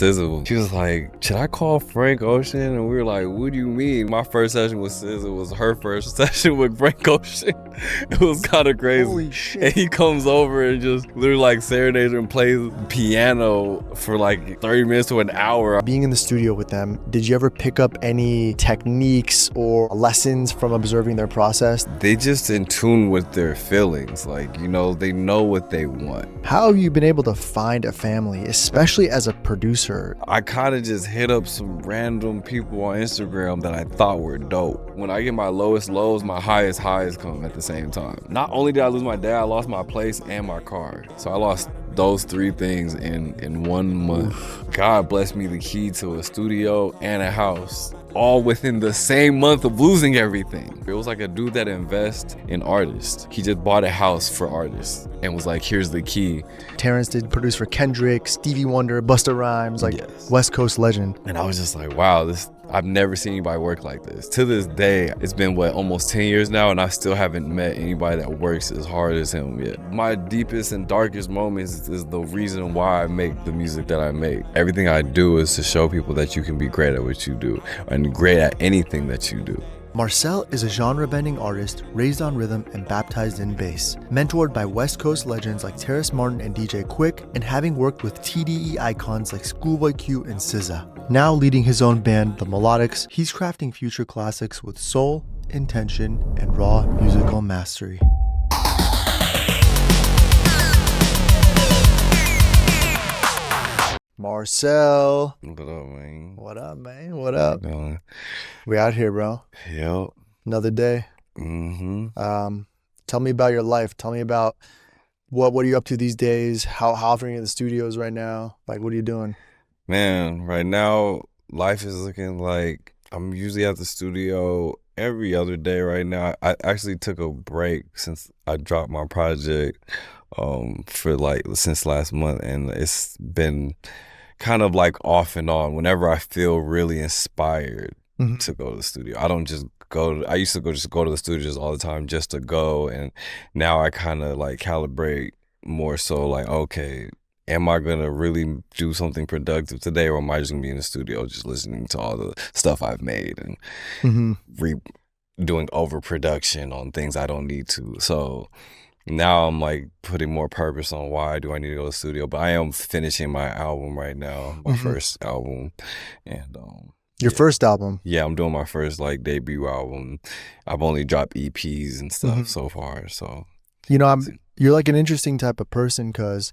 SZA, she was like, should I call Frank Ocean? And we were like, what do you mean? My first session with SZA was her first session with Frank Ocean. It was kind of crazy. Holy shit. And he comes over and just literally like serenades and plays piano for like 30 minutes to an hour. Being in the studio with them, did you ever pick up any techniques or lessons from observing their process? They just in tune with their feelings. Like, you know, they know what they want. How have you been able to find a family, especially as a producer? I kind of just hit up some random people on Instagram that I thought were dope. When I get my lowest lows, my highest highs come at the same time. Not only did I lose my dad, I lost my place and my car. So I lost those three things in 1 month. God blessed me the key to a studio and a house, all within the same month of losing everything. It was like a dude that invests in artists. He just bought a house for artists and was like, here's the key. Terrence did produce for Kendrick, Stevie Wonder, Busta Rhymes, like Yes. West Coast legend. And I was just like, wow, I've never seen anybody work like this. To this day, it's been almost 10 years now, and I still haven't met anybody that works as hard as him yet. My deepest and darkest moments is the reason why I make the music that I make. Everything I do is to show people that you can be great at what you do, and great at anything that you do. MRCL is a genre-bending artist raised on rhythm and baptized in bass, mentored by West Coast legends like Terrace Martin and DJ Quik, and having worked with TDE icons like Schoolboy Q and SZA. Now leading his own band, The Melodics, he's crafting future classics with soul, intention, and raw musical mastery. MRCL. What up, man? What up, man? What up? How you doing? We out here, bro. Yep. Another day. Tell me about your life. Tell me about what are you up to these days? How often are you in the studios right now? Like, what are you doing? Man, right now, life is looking like I'm usually at the studio every other day right now. I actually took a break since I dropped my project since last month, and it's been kind of like off and on whenever I feel really inspired to go to the studio. I don't just go I used to just go to the studios all the time just to go, and now I kind of like calibrate more so like, okay, am I gonna really do something productive today, or am I just gonna be in the studio just listening to all the stuff I've made and doing overproduction on things I don't need to? So now I'm like putting more purpose on why do I need to go to the studio. But I am finishing my album right now, my first album. And Your first album? Yeah, I'm doing my first like debut album. I've only dropped EPs and stuff so far. So you're like an interesting type of person because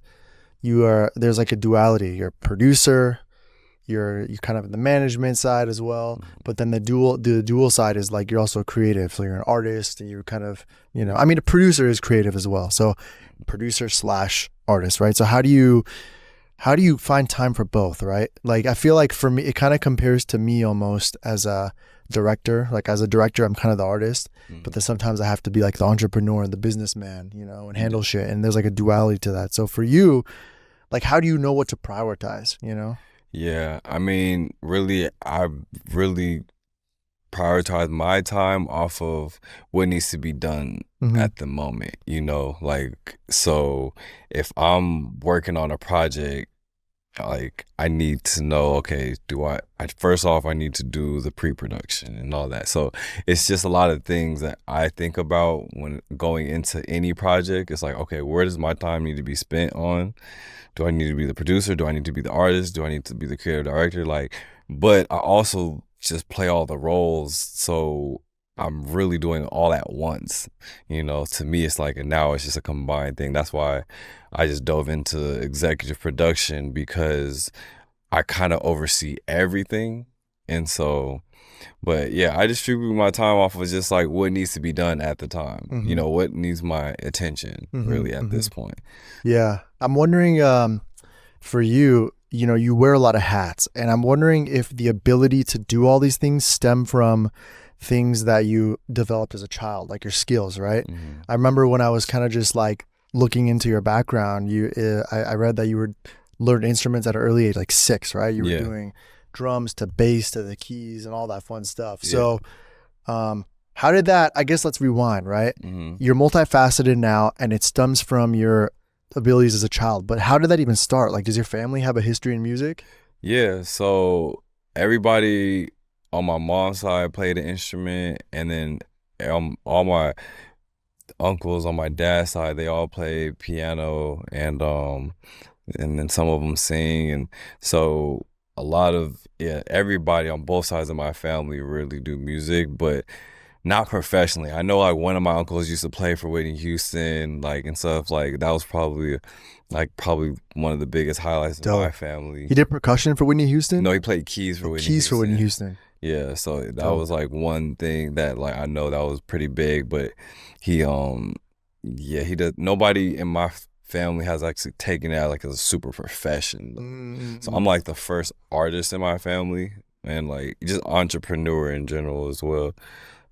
there's like a duality. You're a producer, you're kind of in the management side as well, but then the dual side is like you're also creative. So you're an artist and you're kind of, I mean, a producer is creative as well. So producer / artist, right? So how do you find time for both, right? Like, I feel like for me, it kind of compares to me almost as a director. Like, as a director, I'm kind of the artist, but then sometimes I have to be like the entrepreneur and the businessman, and handle shit. And there's like a duality to that. So for you, like, how do you know what to prioritize, Yeah, I mean, really, I really prioritize my time off of what needs to be done at the moment, like, so if I'm working on a project, like, I need to know, okay, first off, I need to do the pre-production and all that. So it's just a lot of things that I think about when going into any project. It's like, okay, where does my time need to be spent on? Do I need to be the producer? Do I need to be the artist? Do I need to be the creative director? But I also just play all the roles, so I'm really doing all at once. To me, it's like, and now it's just a combined thing. That's why I just dove into executive production, because I kind of oversee everything. And so, but yeah, I distribute my time off of just like what needs to be done at the time. What needs my attention really at this point. Yeah. I'm wondering, for you, you wear a lot of hats, and I'm wondering if the ability to do all these things stem from things that you developed as a child, like your skills, right? I remember when I was kind of just like looking into your background, I read that you learned instruments at an early age, like 6, right? You were doing drums to bass to the keys and all that fun stuff. Yeah. So how did that, I guess let's rewind, right? You're multifaceted now, and it stems from your abilities as a child, but how did that even start? Like, does your family have a history in music? Yeah, so everybody on my mom's side played an instrument, and then all my uncles on my dad's side, they all play piano, and then some of them sing. And so a lot of, yeah, everybody on both sides of my family really do music, but not professionally. I know like one of my uncles used to play for Whitney Houston, like, and stuff. Like that was probably one of the biggest highlights of my Dope. family. He did percussion for Whitney Houston? No, he played keys for Whitney Keys for Houston. Whitney Houston. Yeah, so that Dope. was like one thing that like I know that was pretty big, but he yeah, he does. Nobody in my family has actually taken that like as a super profession. So I'm like the first artist in my family, and like just entrepreneur in general as well.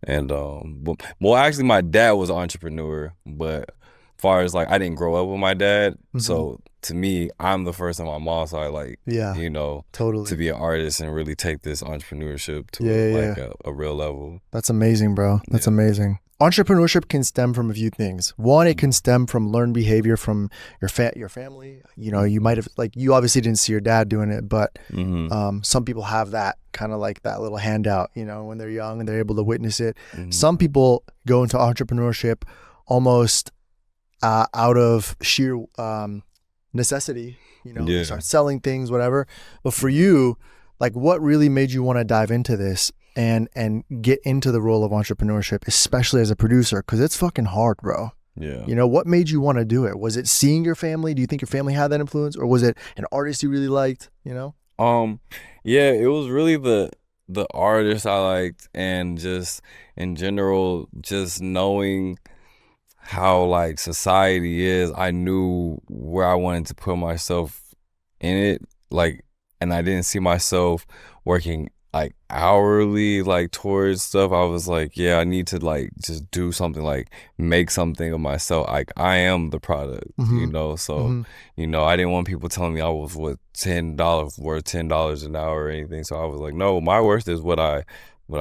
And well, actually, my dad was an entrepreneur, but as far as like I didn't grow up with my dad, so to me, I'm the first on my mom's side, like, Yeah, you know, totally. to be an artist and really take this entrepreneurship to like a real level. That's amazing, bro. That's amazing. Entrepreneurship can stem from a few things. One, it can stem from learned behavior from your family. You know, you might have, like, you obviously didn't see your dad doing it, but some people have that kind of like that little handout, you know, when they're young and they're able to witness it. Some people go into entrepreneurship almost out of sheer necessity, you know, they start selling things, whatever. But for you, like, what really made you want to dive into this and get into the role of entrepreneurship, especially as a producer? Because it's fucking hard, bro. Yeah. You know, what made you want to do it? Was it seeing your family? Do you think your family had that influence, or was it an artist you really liked? You know? Yeah, it was really the artist I liked, and just in general, just knowing how like society is. I knew where I wanted to put myself in it, like, and I didn't see myself working like hourly like towards stuff. I was like, yeah, I need to like just do something, like make something of myself. Like I am the product, you know. So you know, I didn't want people telling me I was worth $10 an hour or anything. So I was like, no, my worth is what I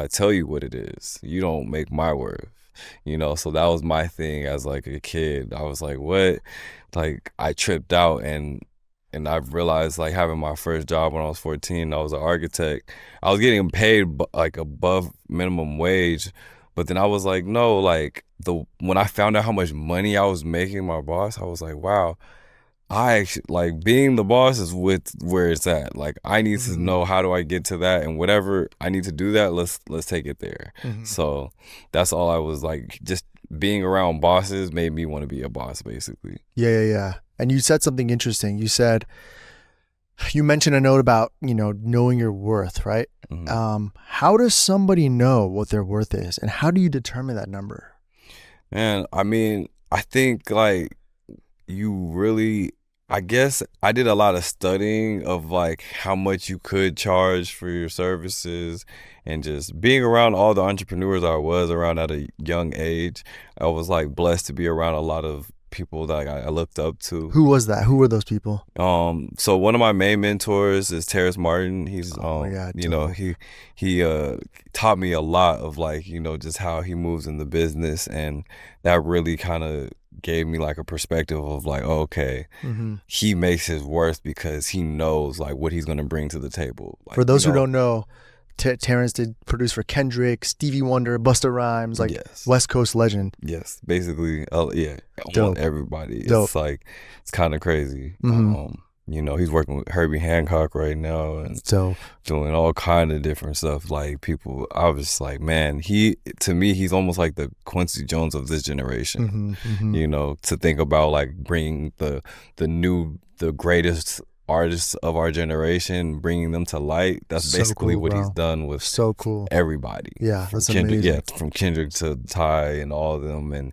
tell you what it is. You don't make my worth, you know. So that was my thing as like a kid. I was like, what? Like I tripped out, and I've realized, like, having my first job when I was 14, I was an architect. I was getting paid like above minimum wage, but then I was like, no, like when I found out how much money I was making my boss, I was like, wow, I actually like being the boss is with where it's at. Like I need to know how do I get to that, and whatever I need to do that, let's take it there. So that's all I was like, just being around bosses made me want to be a boss, basically. Yeah. And you said something interesting. You mentioned a note about, you know, knowing your worth, right? How does somebody know what their worth is, and how do you determine that number? Man, I mean, I think like I guess I did a lot of studying of like how much you could charge for your services, and just being around all the entrepreneurs I was around at a young age. I was like blessed to be around a lot of people that I looked up to. Who was that? Who were those people? So one of my main mentors is Terrace Martin. He's you know, he taught me a lot of like, you know, just how he moves in the business, and that really kind of gave me like a perspective of like, oh, okay, he makes his worth because he knows like what he's gonna bring to the table. Like, for those who don't know, Terrence did produce for Kendrick, Stevie Wonder, Busta Rhymes, like West Coast legend. Yes, basically, yeah, Dope. Everybody. Dope. It's like, it's kind of crazy. You know, he's working with Herbie Hancock right now, and doing all kind of different stuff. Like people, I was like, man, to me, he's almost like the Quincy Jones of this generation. You know, to think about like bringing the greatest artists of our generation, bringing them to light. That's so basically cool, what he's done with everybody. Yeah, that's amazing. Yeah, from Kendrick to Ty and all of them, and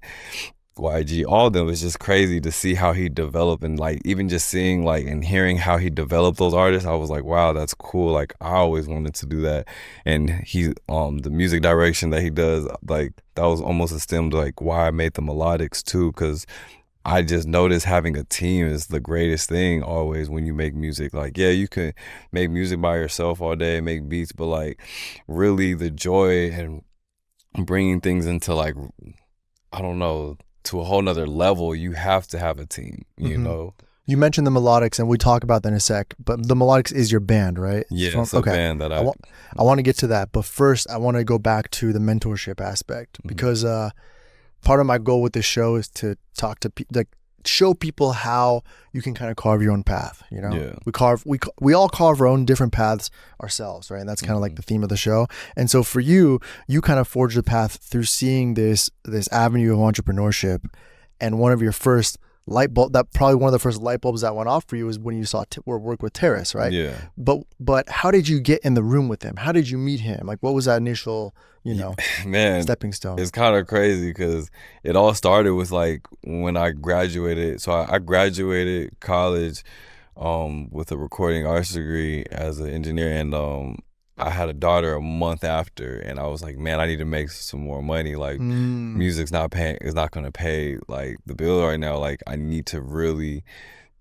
YG, all of them. It's just crazy to see how he developed, and like even just seeing like and hearing how he developed those artists, I was like, wow, that's cool. Like I always wanted to do that. And he the music direction that he does, like that was almost a stem to like why I made the melodics too, because I just noticed having a team is the greatest thing always when you make music. Like, yeah, you can make music by yourself all day, make beats, but like really the joy and bringing things into like, I don't know, to a whole nother level, you have to have a team, you know? You mentioned the Melodics, and we talk about that in a sec. But the Melodics is your band, right? Yeah, it's a band that I want to get to that, but first I want to go back to the mentorship aspect because part of my goal with this show is to talk to like show people how you can kind of carve your own path. You know, we all carve our own different paths ourselves, right? And that's kind of like the theme of the show. And so for you kind of forged the path through seeing this avenue of entrepreneurship, and one of your first light bulb, that probably one of the first light bulbs that went off for you was when you saw work with Terrace, right? Yeah. But how did you get in the room with him? How did you meet him? Like, what was that initial, stepping stone? It's kind of crazy because it all started with like when I graduated. So I graduated college with a recording arts degree as an engineer, and I had a daughter a month after, and I was like, man, I need to make some more money. Like, music's not going to pay like the bill right now. Like, I need to really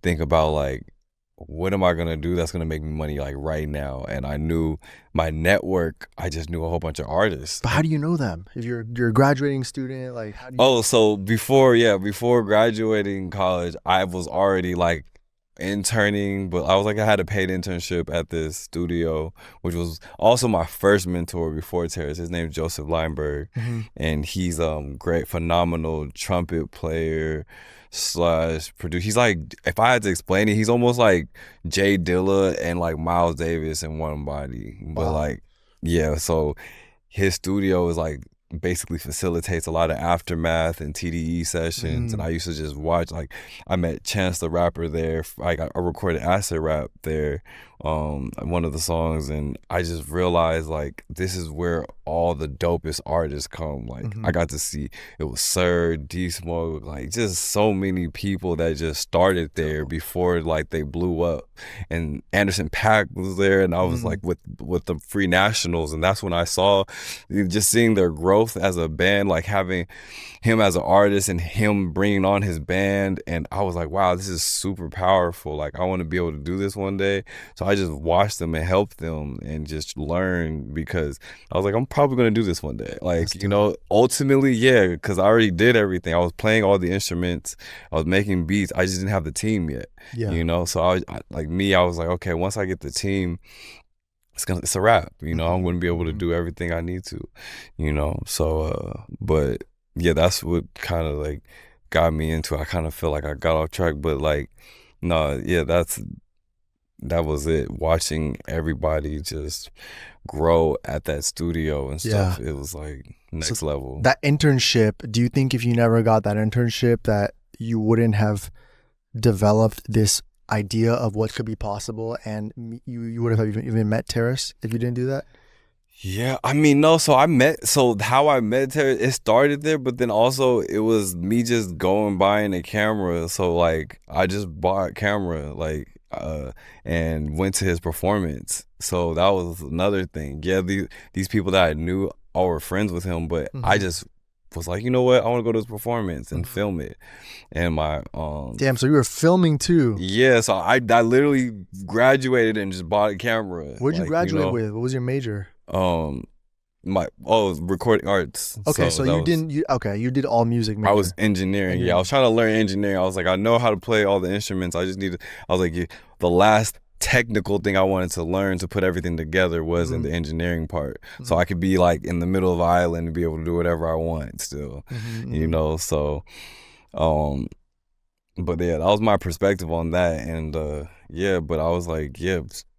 think about like, what am I going to do that's going to make me money like right now? And I knew my network. I just knew a whole bunch of artists. But how do you know them? If you're a graduating student, like how do you? So before graduating college, I was already like interning, but I had a paid internship at this studio, which was also my first mentor before Terrace. His name's Joseph Lineberg, and he's great, phenomenal trumpet player / producer. He's like, if I had to explain it, he's almost like Jay Dilla and like Miles Davis in one body. But like, yeah, so his studio is like basically facilitates a lot of Aftermath and TDE sessions, and I used to just watch. Like, I met Chance the Rapper there. Like, I recorded acid rap there, one of the songs, and I just realized like this is where all the dopest artists come. Like, I got to see it was Sir, D Smoke, like just so many people that just started there before like they blew up. And Anderson .Paak was there, and I was like with the Free Nationals, and that's when I saw just seeing their growth as a band, like having him as an artist and him bringing on his band, and I was like, wow, this is super powerful. Like, I want to be able to do this one day. So I just watched them and helped them and just learn, because I was like, I'm probably going to do this one day. Like, ultimately, yeah, because I already did everything. I was playing all the instruments. I was making beats. I just didn't have the team yet, So I was like, okay, once I get the team, it's a wrap, I'm going to be able to do everything I need to, so, but yeah, that's what kind of like got me into it. I kind of feel like I got off track, but like, no, yeah, that was it. Watching everybody just grow at that studio and stuff, it was like next level. That internship, do you think if you never got that internship that you wouldn't have developed this idea of what could be possible, and you would have even met Terrace if you didn't do that? Yeah, I mean, no, so how I met Terrace, it started there, but then also it was me just going buying a camera. So like, I just bought a camera, like, and went to his performance. So that was another thing. Yeah, these people that I knew all were friends with him, but I just was like, you know what, I want to go to his performance and film it. And my damn, so you were filming too? Yeah, so I literally graduated and just bought a camera. Where'd you graduate with? What was your major? Recording arts. Okay, so you did all music major. I was engineering. Yeah, I was trying to learn engineering. I was like, I know how to play all the instruments. I was like, the last technical thing I wanted to learn to put everything together was in the engineering part. So I could be like in the middle of the island and be able to do whatever I want still, so, but yeah, that was my perspective on that. And but I was like,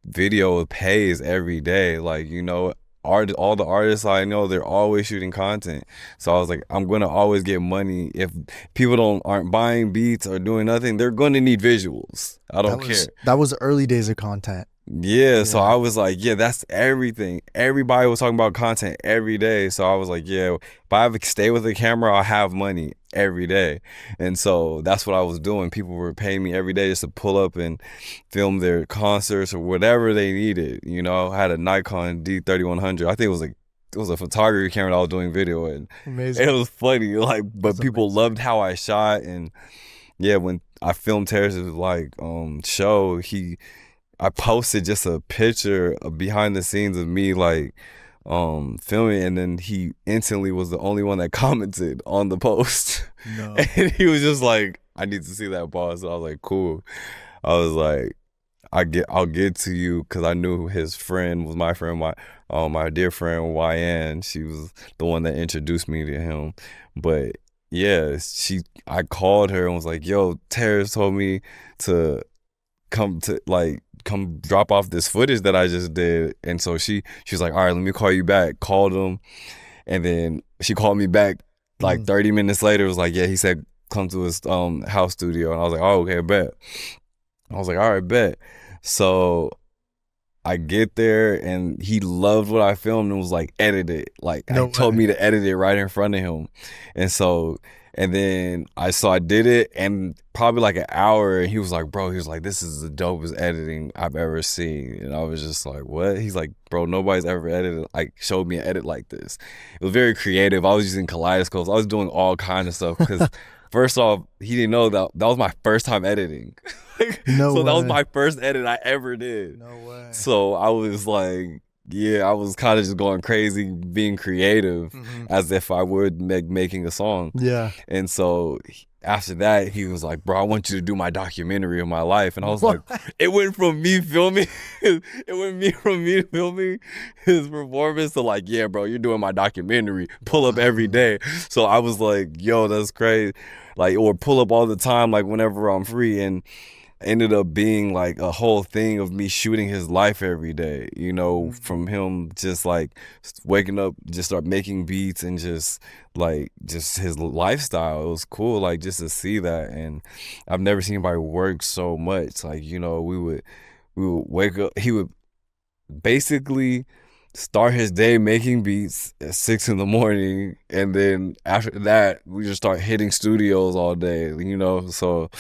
video pays every day. Like, all the artists I know, they're always shooting content. So I was like, I'm gonna always get money. If people aren't buying beats or doing nothing, they're gonna need visuals. I don't care. That was the early days of content. Yeah, so I was like, that's everything. Everybody was talking about content every day. So I was like, if I stay with the camera, I'll have money every day. And so that's what I was doing. People were paying me every day just to pull up and film their concerts or whatever they needed. I had a Nikon D3100. I think it was a photography camera that I was doing video in. Amazing. It was funny, like, but people loved how I shot. And yeah, when I filmed Terrace's like show, I posted just a picture of behind the scenes of me like filming, and then he instantly was the only one that commented on the post. No. And he was just like, I need to see that ball. So I was like, cool. I was like, I'll get to you, because I knew his friend was my friend, my dear friend YN. She was the one that introduced me to him. But yeah, I called her and was like, yo, Terrace told me to come drop off this footage that I just did. And so she was like, all right, let me call you back. Called him, and then she called me back like 30 minutes later. It was like, yeah, he said come to his house studio. And I was like, oh, okay, bet. I was like, all right, bet. So I get there, and he loved what I filmed and was like, edit it. Like, told me to edit it right in front of him. And then I did it, and probably like an hour, and he was like, bro, this is the dopest editing I've ever seen. And I was just like, what? He's like, bro, nobody's ever showed me an edit like this. It was very creative. I was using kaleidoscopes. I was doing all kinds of stuff, because first off, he didn't know that was my first time editing. No way. That was my first edit I ever did. No way. So I was like, yeah, I was kind of just going crazy, being creative, as if I would making a song. Yeah. And so after that, he was like, bro, I want you to do my documentary of my life. And I was like, it went from me filming his performance to like, yeah, bro, you're doing my documentary. Pull up every day. So I was like, yo, that's crazy. Like, or pull up all the time, like whenever I'm free. And ended up being like a whole thing of me shooting his life every day, from him just like waking up, just start making beats, and just his lifestyle. It was cool, like, just to see that. And I've never seen anybody work so much. Like, we would wake up, he would basically start his day making beats at 6 a.m, and then after that we just start hitting studios all day, so.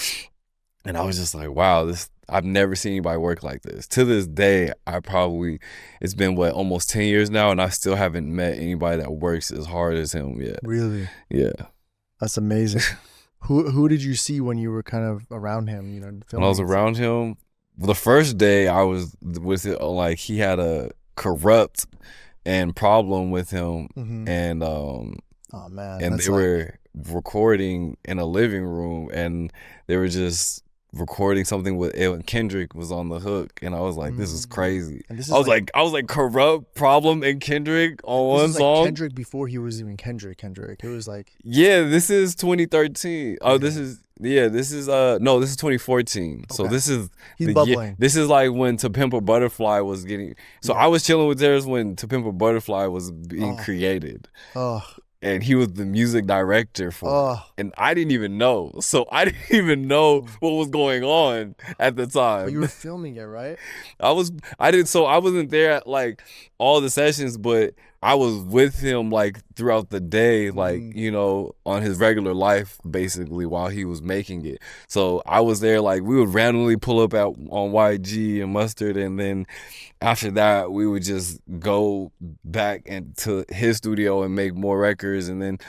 And I was just like, wow, I've never seen anybody work like this. To this day, it's been almost 10 years now, and I still haven't met anybody that works as hard as him yet. Really? Yeah. That's amazing. Who did you see when you were kind of around him, When I was around him, the first day I was with it, like, he had a corrupt and problem with him, and oh man, and they were recording in a living room, and they were just recording something with Kendrick was on the hook, and I was like, this is crazy. And I was like corrupt, problem, and Kendrick on one song. Like Kendrick before he was even Kendrick. It was like, yeah, this is 2013. Oh, this is 2014. Okay. So he's bubbling. This is like when To Pimp a Butterfly was getting. So I was chilling with theirs when To Pimp a Butterfly was being created. Oh. And he was the music director for it. And I didn't even know. So I didn't even know what was going on at the time. But you were filming it, right? So I wasn't there at like all the sessions, but I was with him like throughout the day, like, on his regular life, basically, while he was making it. So I was there, like, we would randomly pull up on YG and Mustard, and then after that, we would just go back into his studio and make more records. And then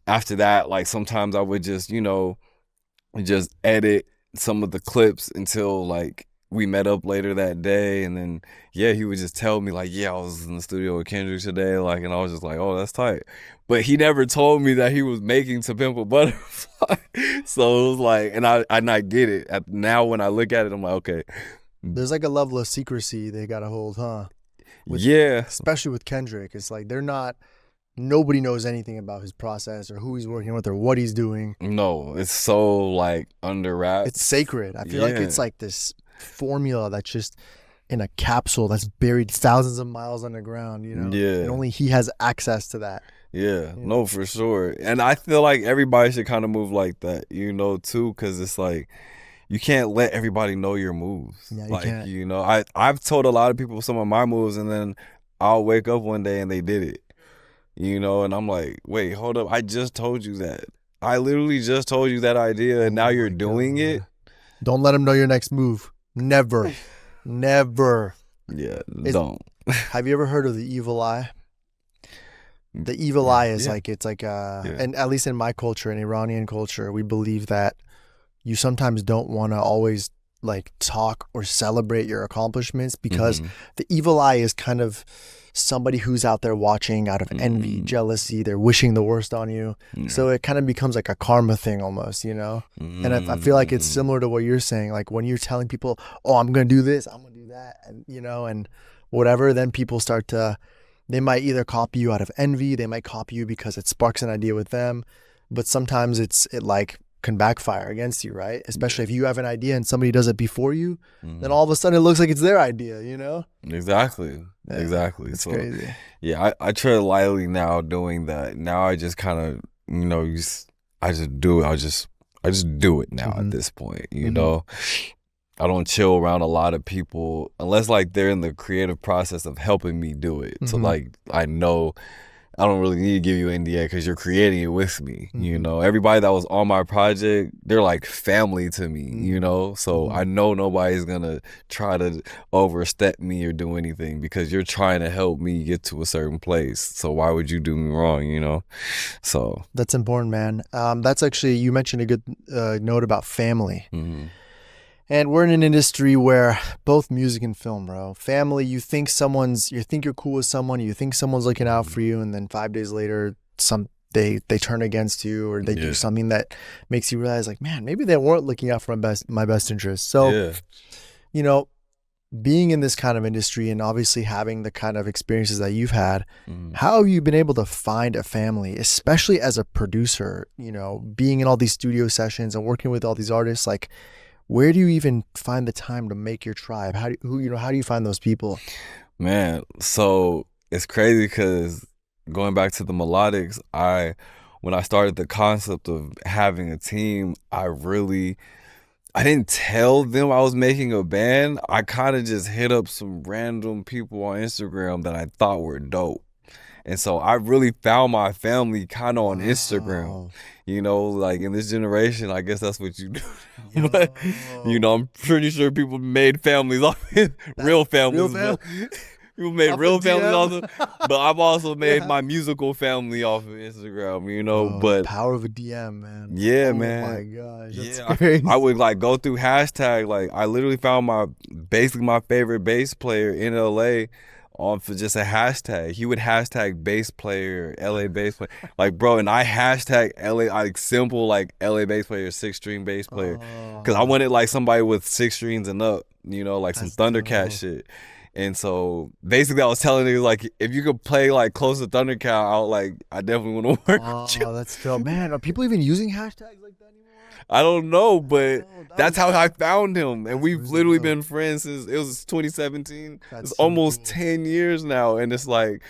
after that, like, sometimes I would just, just edit some of the clips until, like, we met up later that day. And then, yeah, he would just tell me, like, yeah, I was in the studio with Kendrick today. Like, and I was just like, oh, that's tight. But he never told me that he was making To Pimp a Butterfly. So it was like, and I get it. Now when I look at it, I'm like, okay. There's like a level of secrecy they gotta hold, huh? Yeah. Especially with Kendrick. It's like nobody knows anything about his process or who he's working with or what he's doing. No, it's so like under wraps. It's sacred. I feel like it's like this formula that's just in a capsule that's buried thousands of miles underground, Yeah. And only he has access to that. Yeah, no, for sure. And I feel like everybody should kind of move like that, too, because it's like, you can't let everybody know your moves. Yeah, you can't. I've told a lot of people some of my moves, and then I'll wake up one day and they did it. And I'm like, wait, hold up. I just told you that. I literally just told you that idea, and now you're doing it. Don't let them know your next move. Never. Never. Yeah, don't. Have you ever heard of the evil eye? The evil eye is and at least in my culture, in Iranian culture, we believe that you sometimes don't want to always like talk or celebrate your accomplishments because the evil eye is kind of somebody who's out there watching out of envy, jealousy. They're wishing the worst on you. So it kind of becomes like a karma thing almost, you know? And I feel like it's similar to what you're saying. Like when you're telling people, oh, I'm going to do this, I'm going to do that, and, you know, and whatever, then people start to, they might either copy you out of envy. They might copy you because it sparks an idea with them. But sometimes it like can backfire against you, right? Especially if you have an idea and somebody does it before you, then all of a sudden it looks like it's their idea, you know? Exactly. Yeah, Exactly. it's So crazy. yeah, I tread lightly now doing that. Now I just kind of, you know, I just do it. I just do it now at this point, you know? I don't chill around a lot of people unless like they're in the creative process of helping me do it. So like I know I don't really need to give you an NDA because you're creating it with me. You know, everybody that was on my project, they're like family to me, you know? So I know nobody's going to try to overstep me or do anything because you're trying to help me get to a certain place. So why would you do me wrong, you know? So that's important, man. That's actually, you mentioned a good note about family. And we're in an industry where both music and film, bro. Family, you think you're cool with someone, you think someone's looking out for you, and then 5 days later, they turn against you or they do something that makes you realize, like, man, maybe they weren't looking out for my best interest. So, you know, being in this kind of industry and obviously having the kind of experiences that you've had, how have you been able to find a family, especially as a producer? You know, being in all these studio sessions and working with all these artists, like, where do you even find the time to make your tribe? How do you find those people? Man, so it's crazy because going back to the melodics, when I started the concept of having a team, I didn't tell them I was making a band. I kind of just hit up some random people on Instagram that I thought were dope. And so I really found my family kind of on Instagram, you know, like in this generation, I guess that's what you do. But, you know, I'm pretty sure people made families off real families. People made real families off of, but I've also made my musical family off of Instagram, you know. But power of a DM, man. Yeah, man. Oh my gosh, that's crazy. I would like go through hashtag. Like I literally found basically my favorite bass player in LA on for just a hashtag. He would hashtag bass player, LA bass player. Like, bro, and I hashtag LA, like simple like LA bass player, 6-string bass player. Cause I wanted like somebody with 6 strings and up, you know, like some Thundercat shit. And so basically I was telling niggas like, if you could play like close to Thundercat, I definitely want to work with you. Oh, that's dope. Man, are people even using hashtags like that anymore? I don't know, but that's how I found him. And we've literally been friends since it was 2017. It's almost 10 years now. And it's like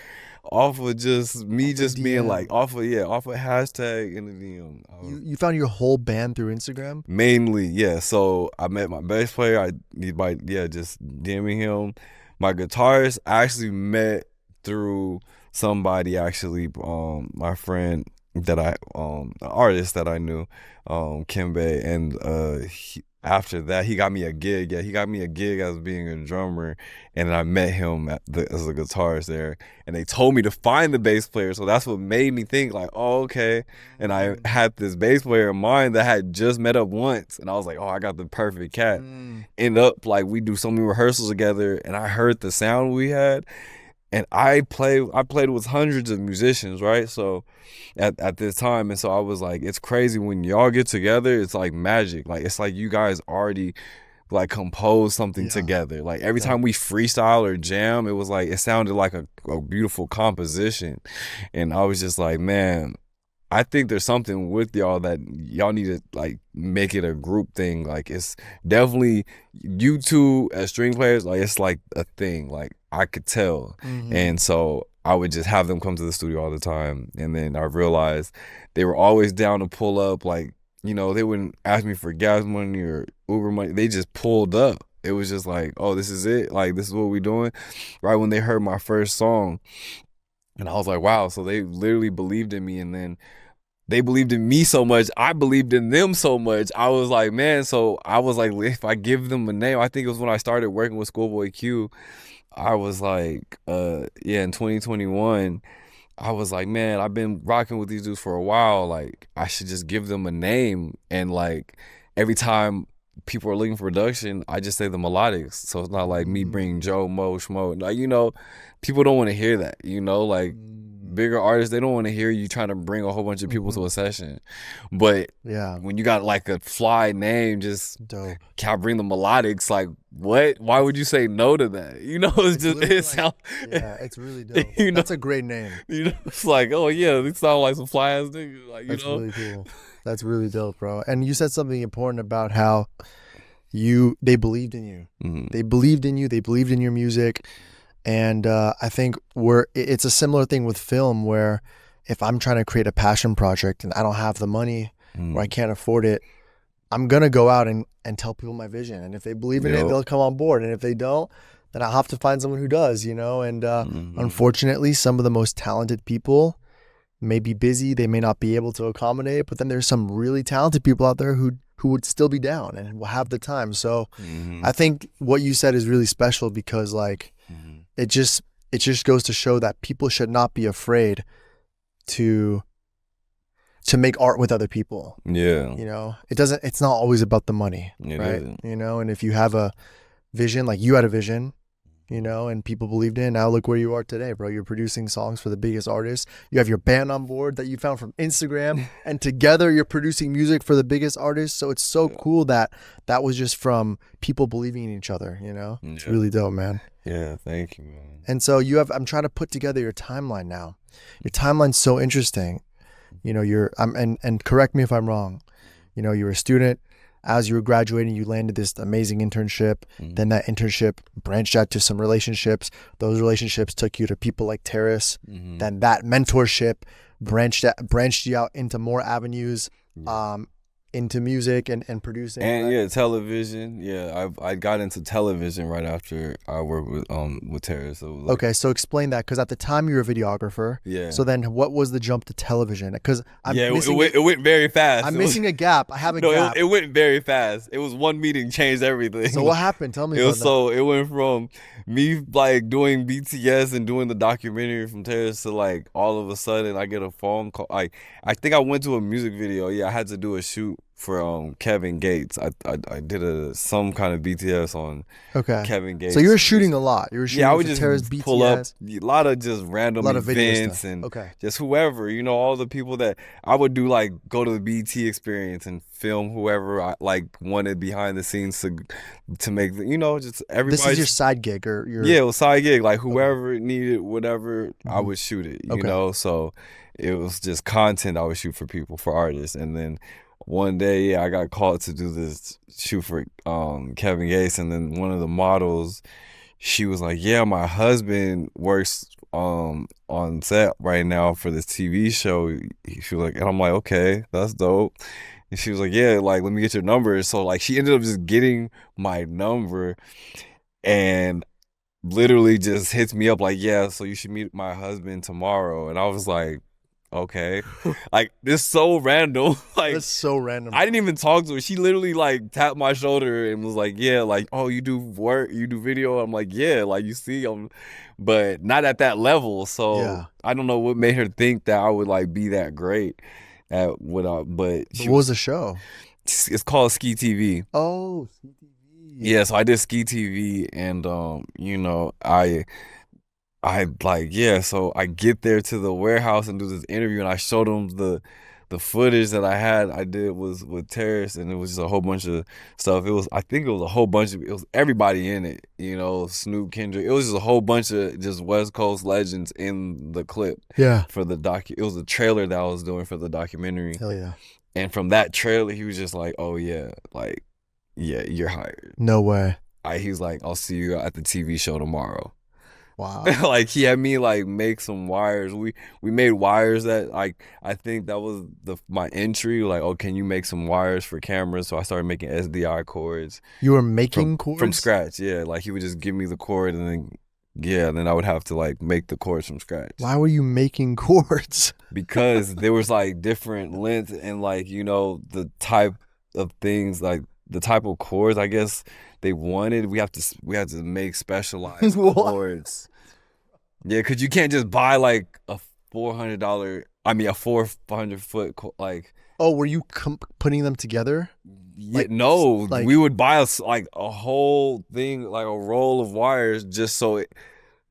off of just me just being like off of hashtag in the DM. You found your whole band through Instagram? Mainly, yeah. So I met my bass player. Just DMing him. My guitarist I actually met through somebody actually, my friend that an artist that I knew, Kimbe, and after that he got me a gig. Yeah, he got me a gig as being a drummer, and I met him as a guitarist there, and they told me to find the bass player. So that's what made me think like, oh, okay. And I had this bass player in mind that had just met up once, and I was like, oh, I got the perfect cat. End up like we do so many rehearsals together, and I heard the sound we had. And I played with hundreds of musicians, right? So at this time. And so I was like, it's crazy when y'all get together, it's like magic. Like it's like you guys already like compose something together. Like every time we freestyle or jam, it was like it sounded like a beautiful composition. And I was just like, man, I think there's something with y'all that y'all need to like make it a group thing. Like it's definitely you two as string players, like it's like a thing. Like I could tell. And so I would just have them come to the studio all the time. And then I realized they were always down to pull up. Like, you know, they wouldn't ask me for gas money or Uber money. They just pulled up. It was just like, oh, this is it. Like, this is what we doing. Right when they heard my first song. And I was like, wow. So they literally believed in me. And then they believed in me so much. I believed in them so much. I was like, man. So I was like, if I give them a name, I think it was when I started working with Schoolboy Q. I was like, in 2021, I was like, man, I've been rocking with these dudes for a while. Like, I should just give them a name. And like, every time people are looking for production, I just say the melodics. So it's not like me bringing Joe, Mo, Schmo. Like, you know, people don't want to hear that, you know, like bigger artists, they don't want to hear you trying to bring a whole bunch of people to a session. But yeah, when you got like a fly name, just dope. can I bring the melodics? Like, what? Why would you say no to that? You know, it's just, it sounds, yeah, it's really dope. You know, that's a great name. You know, it's like, oh yeah, they sound like some fly ass niggas. Like, you that's know, really cool. That's really dope, bro. And you said something important about how they believed in you. They believed in you. They believed in your music. And I think it's a similar thing with film, where if I'm trying to create a passion project and I don't have the money or I can't afford it, I'm going to go out and tell people my vision. And if they believe in it, they'll come on board. And if they don't, then I'll have to find someone who does, you know. And unfortunately, some of the most talented people may be busy. They may not be able to accommodate, but then there's some really talented people out there who would still be down and will have the time. So I think what you said is really special, because like it just goes to show that people should not be afraid to make art with other people. Yeah. You know, it's not always about the money, right? Isn't. You know, and if you have a vision, like you had a vision, you know, and people believed in, now look where you are today, bro. You're producing songs for the biggest artists. You have your band on board that you found from Instagram, and together you're producing music for the biggest artists. So it's so cool that was just from people believing in each other, you know? It's really dope, man. Yeah, thank you, man. And so I'm trying to put together your timeline now. Your timeline's so interesting. You know, and correct me if I'm wrong. You know, you're a student. As you were graduating, you landed this amazing internship. Then that internship branched out to some relationships. Those relationships took you to people like Terrace. Then that mentorship branched you out into more avenues, into music and producing. And right? Television. Yeah, I got into television right after I worked with Terrace. So like, okay, so explain that, because at the time you were a videographer. Yeah. So then what was the jump to television? Because it went very fast. I'm missing a gap. I have a gap. It went very fast. It was one meeting changed everything. So what happened? Tell me about that. So it went from me like doing BTS and doing the documentary from Terrace to like all of a sudden I get a phone call. Like I think I went to a music video. Yeah, I had to do a shoot for Kevin Gates. I did some kind of BTS on Kevin Gates. So you were shooting a lot. You were shooting I would just Terrace BTS. Pull up a lot of just random events and just whoever, you know, all the people that I would do, like go to the BT experience and film whoever I like wanted behind the scenes to make, you know, just everybody. This is your side gig or your... Yeah, it was side gig. Like whoever needed whatever, I would shoot it, you know? So it was just content I would shoot for people, for artists. And then one day, I got called to do this shoot for Kevin Gates, and then one of the models, she was like, "Yeah, my husband works on set right now for this TV show." She was like, and I'm like, "Okay, that's dope." And she was like, "Yeah, like let me get your number." So like she ended up just getting my number, and literally just hits me up like, "Yeah, so you should meet my husband tomorrow." And I was like, okay. Like, this so random. Like, that's so random. I didn't even talk to her. She literally like tapped my shoulder and was like, yeah, like, oh, you do work, you do video? I'm like, yeah, like you see, but not at that level. So I don't know what made her think that I would like be that great at what what was the show? It's called Skee TV. Oh, Skee TV. Yeah, so I did Skee TV, and you know, I like, yeah, so I get there to the warehouse and do this interview, and I showed them the footage that I did was with Terrace, and it was just a whole bunch of stuff. I think it was a whole bunch of, it was everybody in it, you know, Snoop, Kendrick. It was just a whole bunch of just West Coast legends in the clip. Yeah. For the it was a trailer that I was doing for the documentary. Hell yeah. And from that trailer, he was just like, oh yeah, like, yeah, you're hired. No way. He was like, I'll see you at the TV show tomorrow. Wow. Like he had me like make some wires. We made wires that like, I think that was my entry. Like, oh, can you make some wires for cameras? So I started making SDI cords. You were making cords? From scratch, yeah. Like he would just give me the cord, and then I would have to like make the cords from scratch. Why were you making cords? Because there was like different lengths and like, you know, the type of things, like the type of cords I guess they wanted. We had to make specialized cords. Yeah, because you can't just buy like a $400, I mean a 400 foot like. Oh, were you putting them together? Yeah, no, we would buy us like a whole thing, like a roll of wires, just so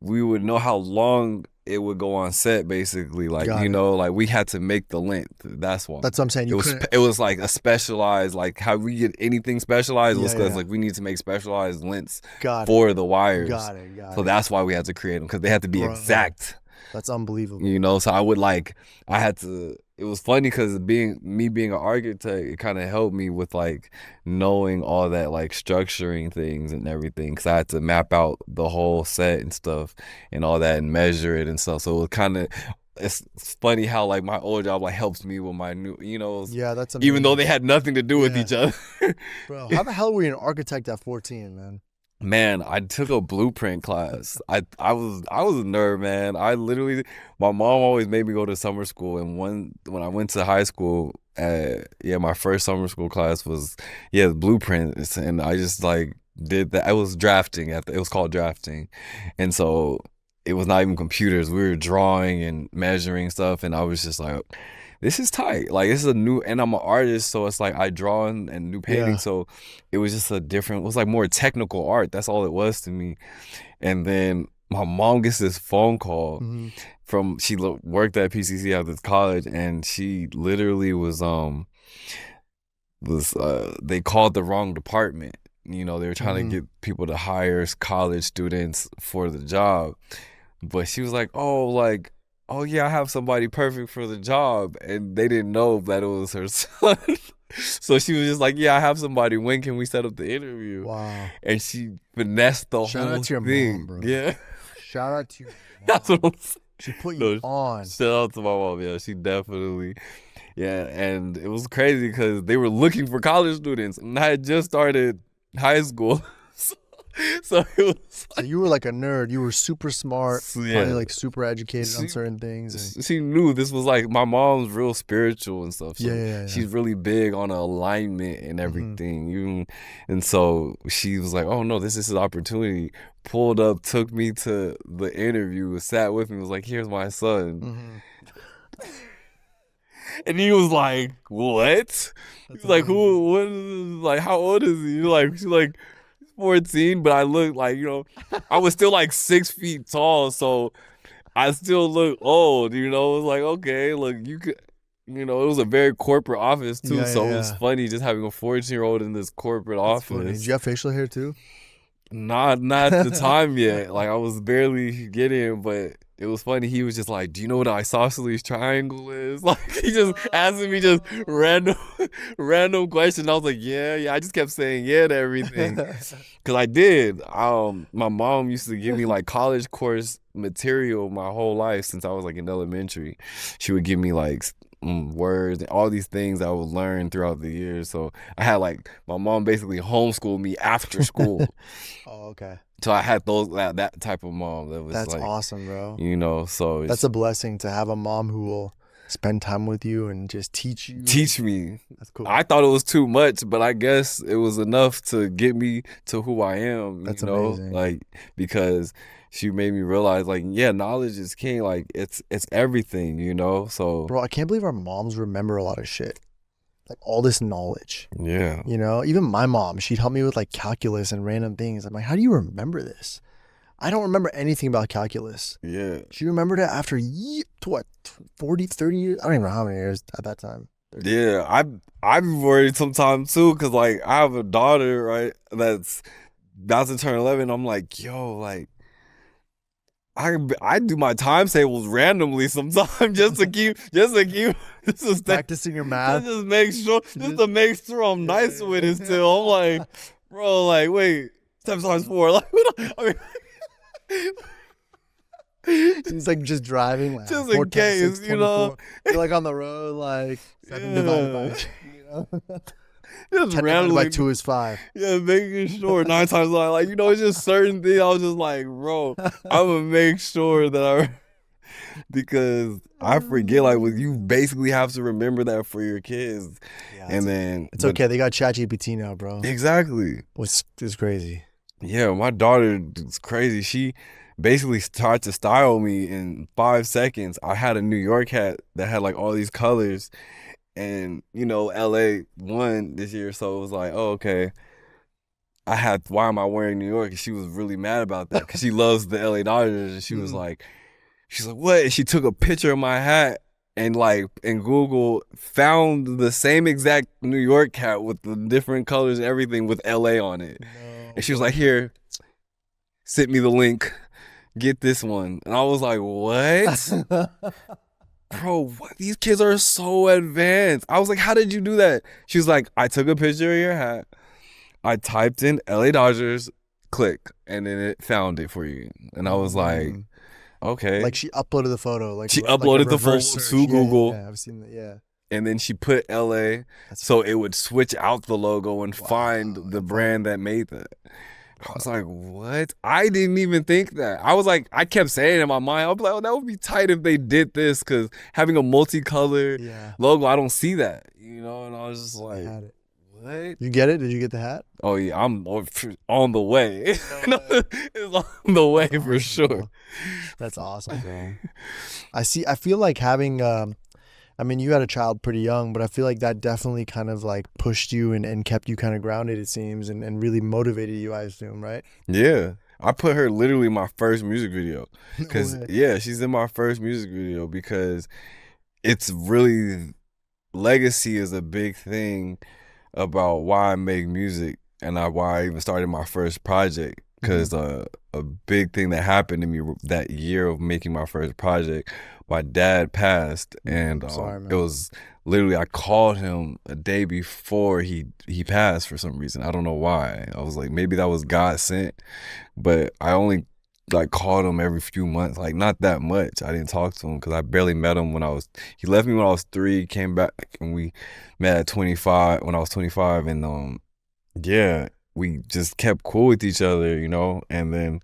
we would know how long it would go on set, basically. Like, like we had to make the length. That's why. That's what I'm saying. It was like a specialized, like how we get anything specialized was because like we need to make specialized lengths for the wires. Got it. So that's why we had to create them, because they had to be exact. That's unbelievable. So I had to. It was funny because being an architect, it kind of helped me with like knowing all that, like structuring things and everything, because I had to map out the whole set and stuff and all that and measure it and stuff. So it was kind of, it's funny how like my old job like helps me with my new, yeah, that's amazing. Even though they had nothing to do with each other. Bro, how the hell were you an architect at 14, man? Man, I took a blueprint class. I was a nerd, man. My mom always made me go to summer school, and when I went to high school, my first summer school class was blueprints, and I just like did that. It was drafting it was called drafting, and so it was not even computers. We were drawing and measuring stuff, and I was just like, this is tight. Like, this is and I'm an artist, so it's like I draw and do painting. So it was just it was like more technical art. That's all it was to me. And then my mom gets this phone call from, she worked at PCC after college, and she literally they called the wrong department. They were trying to get people to hire college students for the job. But she was like, oh yeah, I have somebody perfect for the job. And they didn't know that it was her son. So she was just like, yeah, I have somebody. When can we set up the interview? Wow. And she finessed the whole thing. Shout out to your mom, bro. Yeah. Shout out to your mom. That's what I'm saying. She put you on. Shout out to my mom. Yeah, she definitely. Yeah, and it was crazy because they were looking for college students. And I had just started high school. So it was so you were like a nerd. You were super smart, probably like super educated on certain things. She knew this was like, my mom's real spiritual and stuff. So yeah. She's really big on alignment and everything. And so she was like, oh no, this is his opportunity. Pulled up, took me to the interview, sat with me, was like, here's my son. And he was like, what? He's like, how old is he? She's like, 14, but I look like, I was still like 6 feet tall, so I still look old, It was like, okay, look, you could, it was a very corporate office too, so it was funny just having a 14-year-old in this corporate office. Funny. Did you have facial hair too? Not at the time yet. Like, I was barely getting, but it was funny. He was just like, do you know what an isosceles triangle is? Like, he just asking me just random questions. I was like, yeah. I just kept saying yeah to everything. Because I did. My mom used to give me like college course material my whole life since I was like in elementary. She would give me like words and all these things I would learn throughout the years. So I had like, my mom basically homeschooled me after school. Oh, okay. So I had that type of mom that was that's like, awesome, bro. So that's a blessing to have a mom who will spend time with you and just teach me. That's cool. I thought it was too much, but I guess it was enough to get me to who I am. That's amazing. Like, because she made me realize, like, yeah, knowledge is king. Like, it's everything, So, bro, I can't believe our moms remember a lot of shit. Like, all this knowledge. Yeah. Even my mom, she'd help me with like calculus and random things. I'm like, how do you remember this? I don't remember anything about calculus. Yeah. She remembered it after 40, 30 years? I don't even know how many years at that time. 30. Yeah, I'm worried sometimes too, because like I have a daughter, right, that's about to turn 11. I'm like, yo, like, I do my timetables randomly sometimes just to keep practicing your math. Just to make sure I'm nice with it still. I'm like, bro, like, wait, 7 times 4. Like, I mean, he's like just driving, like, just in case, You're like on the road, like 7 divided by, just randomly by 2 is 5. Yeah, making sure 9 times like, it's just certain things. I was just like, bro, I'm gonna make sure that because I forget, like, you basically have to remember that for your kids. Yeah, and then it's okay. They got ChatGPT now, bro. Exactly. It's crazy. Yeah, my daughter is crazy. She basically tried to style me in 5 seconds. I had a New York hat that had like all these colors, And, you know, LA won this year. So it was like, oh, okay. Why am I wearing New York? And she was really mad about that because she loves the LA Dodgers. And she's like, what? And she took a picture of my hat and like in Google found the same exact New York hat with the different colors and everything with LA on it. No. And she was like, here, send me the link. Get this one. And I was like, what? Bro, what? These kids are so advanced. I was like, how did you do that? She was like, I took a picture of your hat. I typed in LA Dodgers, click, and then it found it for you. And I was like, okay. Like she uploaded the photo. Like she uploaded the photo to Google. Yeah, I've seen that. Yeah. And then she put LA so it would switch out the logo and find the brand that made that. I was like, what? I didn't even think that. I was like, I kept saying in my mind, I was like, oh, that would be tight if they did this because having a multicolored logo, I don't see that, you know? And I was just like, what? You get it? Did you get the hat? Oh, yeah, I'm on the way. It's on the way for sure. That's awesome, bro. I feel like having, I mean, you had a child pretty young, but I feel like that definitely kind of like pushed you and kept you kind of grounded, it seems, and really motivated you, I assume, right? Yeah. I put her literally in my first music video. Because, she's in my first music video because it's really, legacy is a big thing about why I make music and why I even started my first project. Because a big thing that happened to me that year of making my first project, my dad passed, and it was literally, I called him a day before he passed for some reason. I don't know why. I was like, maybe that was God sent, but I only like called him every few months, like not that much. I didn't talk to him because I barely met him he left me when I was 3, came back and we met at 25 when I was 25, and we just kept cool with each other, you know. And then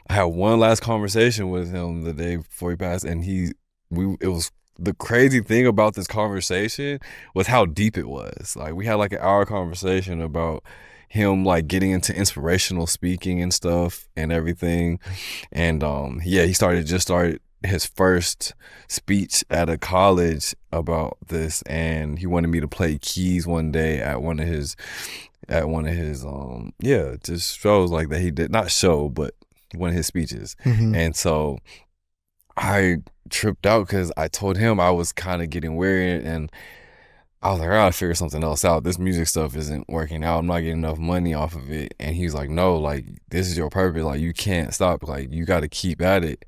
I had one last conversation with him the day before he passed, and it was the crazy thing about this conversation was how deep it was. Like we had like an hour conversation about him like getting into inspirational speaking and stuff and everything. And he started his first speech at a college about this, and he wanted me to play keys one day at one of his just shows like that he did, not show, but one of his speeches. And so I tripped out because I told him I was kind of getting weird, and I was like, I gotta figure something else out. This music stuff isn't working out. I'm not getting enough money off of it. And he's like, no, like this is your purpose. Like you can't stop. Like you got to keep at it.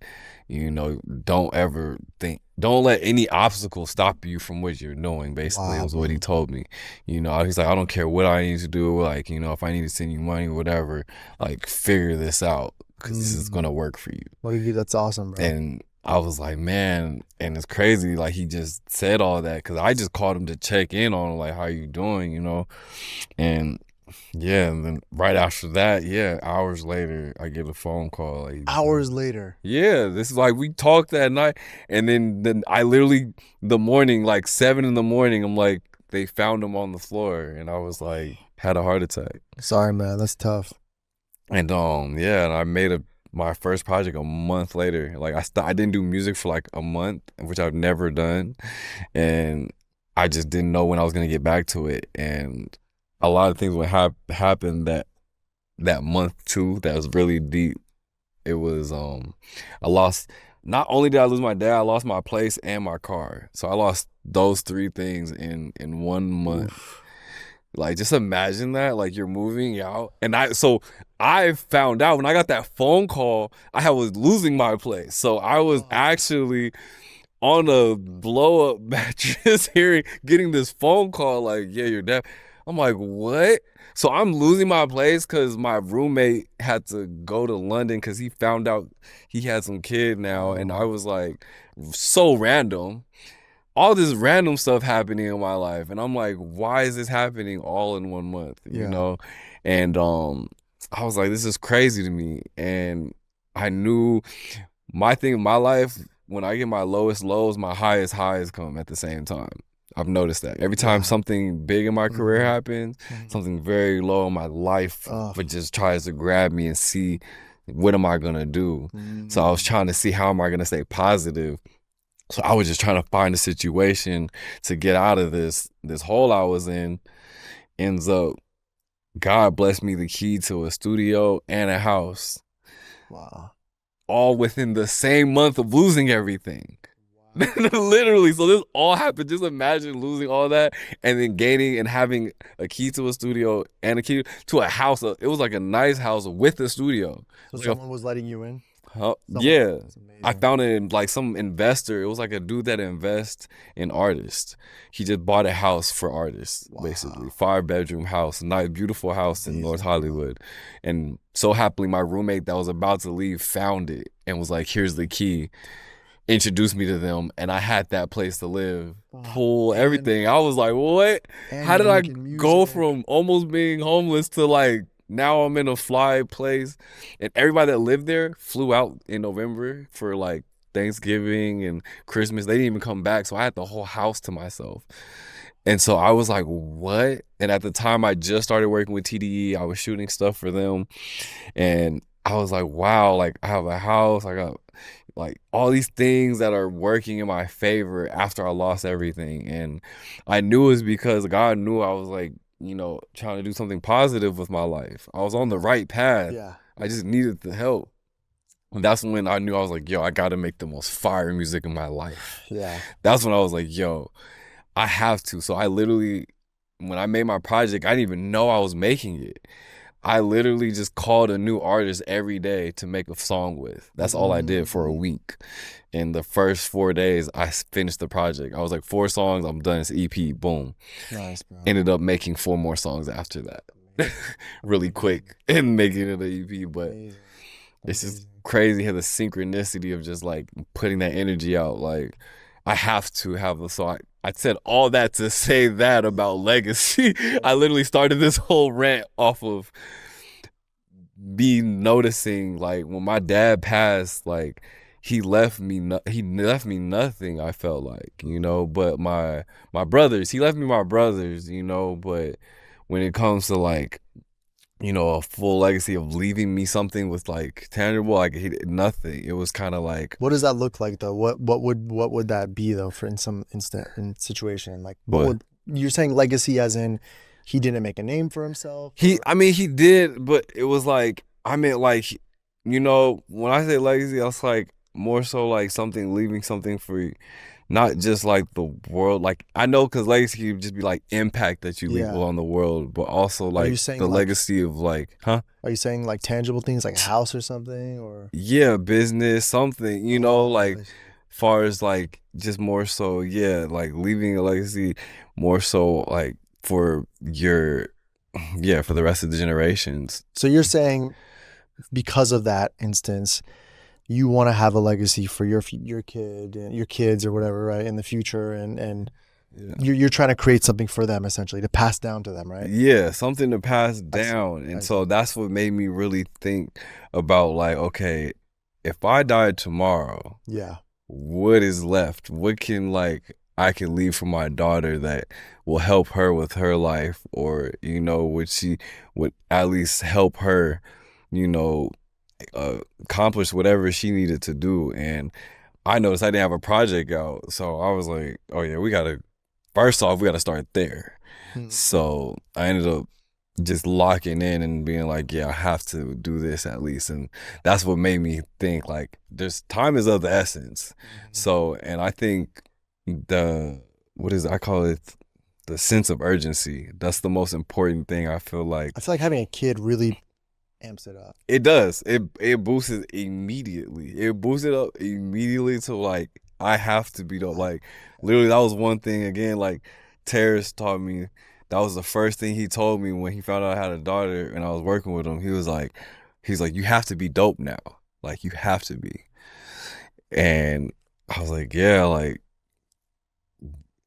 You know, don't let any obstacle stop you from what you're doing, basically. Was what he told me. You know, he's like, I don't care what I need to do. Like, you know, if I need to send you money, whatever, like figure this out because this is going to work for you. Well, that's awesome, bro. And I was like, man, and it's crazy. Like he just said all that because I just called him to check in on him, like, how you doing, you know? And and then right after that, hours later, I get a phone call. Like, hours later? Yeah, this is like, we talked that night, and then I literally, the morning, like 7 a.m, I'm like, they found him on the floor, and I was like, had a heart attack. Sorry, man, that's tough. And and I made my first project a month later. Like I didn't do music for like a month, which I've never done, and I just didn't know when I was gonna get back to it. And a lot of things would happen that month too. That was really deep. It was I lost. Not only did I lose my dad, I lost my place and my car. So I lost those 3 things in 1 month. Oof. Like, just imagine that. Like, you're moving out, and I found out when I got that phone call, I was losing my place. So I was actually on a blow up mattress getting this phone call like, yeah, you're dead. I'm like, what? So I'm losing my place because my roommate had to go to London because he found out he had some kid now. And I was like, so random. All this random stuff happening in my life. And I'm like, why is this happening all in 1 month? You know? And I was like, this is crazy to me. And I knew my thing in my life, when I get my lowest lows, my highest highs come at the same time. I've noticed that every time something big in my career happens, something very low in my life, but just tries to grab me and see, what am I gonna do? So I was trying to see, how am I gonna stay positive? So I was just trying to find a situation to get out of this hole I was in. Ends up, God blessed me the key to a studio and a house. Wow. All within the same month of losing everything. Wow. Literally. So this all happened. Just imagine losing all that and then gaining and having a key to a studio and a key to a house. It was like a nice house with a studio. So Like someone was letting you in? Yeah. That's amazing. I found it in like some investor. It was like a dude that invests in artists. He just bought a house for artists, basically. 5-bedroom house, nice, beautiful house in North Hollywood. And so happily, my roommate that was about to leave found it and was like, here's the key. Introduced me to them, and I had that place to live, pool, everything. I was like, what? How did I go from almost being homeless to like, now I'm in a fly place? And everybody that lived there flew out in November for like Thanksgiving and Christmas. They didn't even come back. So I had the whole house to myself. And so I was like, what? And at the time I just started working with TDE. I was shooting stuff for them. And I was like, wow, like I have a house. I got like all these things that are working in my favor after I lost everything. And I knew it was because God knew I was like, you know, trying to do something positive with my life. I was on the right path. Yeah. I just needed the help. And that's when I knew I was like, yo, I got to make the most fire music in my life. Yeah. That's when I was like, yo, I have to. So I literally, when I made my project, I didn't even know I was making it. I literally just called a new artist every day to make a song with. That's all I did for a week. In the first 4 days, I finished the project. I was like, 4 songs, I'm done. It's EP, boom. Nice, bro. Ended up making 4 more songs after that. Really quick and making it an EP. But it's just crazy how the synchronicity of just like putting that energy out. Like, I have to have the song. I said all that to say that about legacy. I literally started this whole rant off of me noticing, like, when my dad passed, like, he left me nothing, I felt like, you know. But my brothers, he left me my brothers, you know. But when it comes to like, you know, a full legacy of leaving me something with like tangible, like nothing. It was kind of like, what does that look like though? What would that be though, for in some situation? Like, you're saying legacy as in he didn't make a name for himself? I mean, he did, but it was like, I meant like, you know, when I say legacy, I was like more so like something, leaving something for not just like the world. Like, I know, because legacy would just be like impact that you leave on the world, but also like the legacy of like, Are you saying like tangible things like a house or something, or? Yeah, business, something, you know, like far as like just more so, yeah, like leaving a legacy more so like for your, for the rest of the generations. So you're saying because of that instance, you want to have a legacy for your kid, your kids or whatever, right, in the future, and you're trying to create something for them, essentially, to pass down to them, right? Yeah, something to pass down. And so that's what made me really think about like, okay, if I died tomorrow, what is left? What can like I can leave for my daughter that will help her with her life, or, you know, would at least help her, you know, accomplish whatever she needed to do. And I noticed I didn't have a project out, so I was like, oh yeah, first off we gotta start there. So I ended up just locking in and being like, yeah, I have to do this at least. And that's what made me think like time is of the essence. So, and I think I call it the sense of urgency. That's the most important thing. I feel like having a kid really amps it up. It does. It boosts it immediately. It boosts it up immediately to like, I have to be like, literally that was one thing again, like Terrace taught me. That was the first thing he told me when he found out I had a daughter and I was working with him. He's like, you have to be dope now. Like, you have to be. And I was like, yeah, like,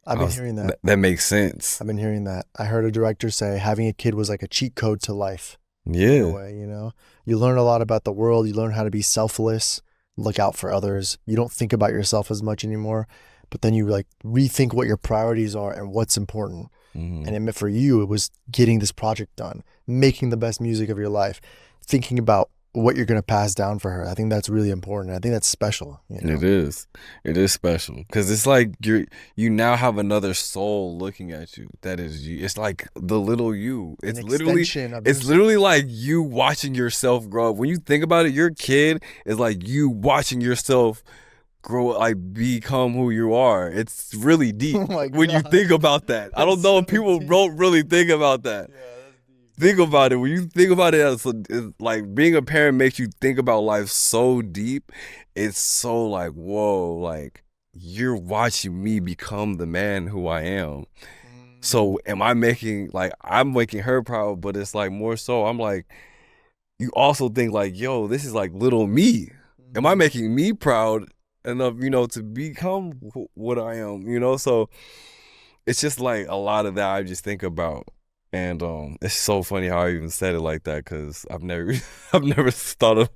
I've been hearing that. That makes sense. I've been hearing that. I heard a director say having a kid was like a cheat code to life. Yeah. In a way, you know, you learn a lot about the world. You learn how to be selfless, look out for others. You don't think about yourself as much anymore, but then you like rethink what your priorities are and what's important. And for you, it was getting this project done, making the best music of your life, thinking about what you're going to pass down for her. I think that's really important. I think that's special. You know? It is special because it's like you now have another soul looking at you. That is you. It's like the little you. It's literally like you watching yourself grow up. When you think about it, your kid is like you watching yourself grow, like become who you are. It's really deep when you think about that. I don't know if people don't really think about that. Yeah, that's deep. Think about it. When you think about it, it's like being a parent makes you think about life so deep. It's so like, whoa, like you're watching me become the man who I am. So am I making, like, I'm making her proud, but it's like more so I'm like, you also think like, yo, this is like little me. Am I making me proud enough, you know, to become what I am, you know? So it's just like a lot of that I just think about. And it's so funny how I even said it like that, because I've never thought of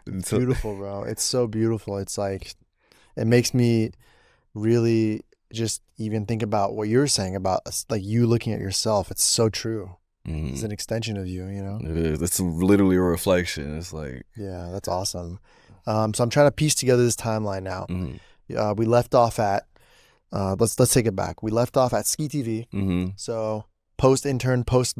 it's beautiful, bro. It's so beautiful. It's like, it makes me really just even think about what you're saying about like you looking at yourself. It's so true. It's an extension of you, you know? It is. It's literally a reflection. It's like, yeah, that's awesome. So I'm trying to piece together this timeline now. We left off at let's take it back. We left off at Skee TV. So post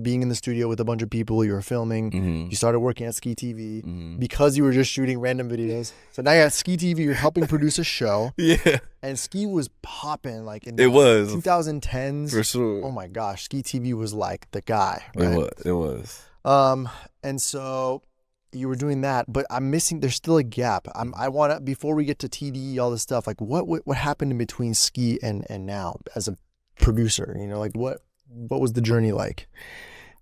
being in the studio with a bunch of people, you were filming. You started working at Skee TV because you were just shooting random videos. So now you're at Skee TV. You're helping produce a show. Yeah. And Skee was popping like in the 2010s for sure. Oh my gosh, Skee TV was like the guy. Right? It was. And so you were doing that, but I'm missing. There's still a gap. I want to, before we get to TDE, all this stuff. Like what happened in between Skee and now as a producer? You know, like what was the journey like?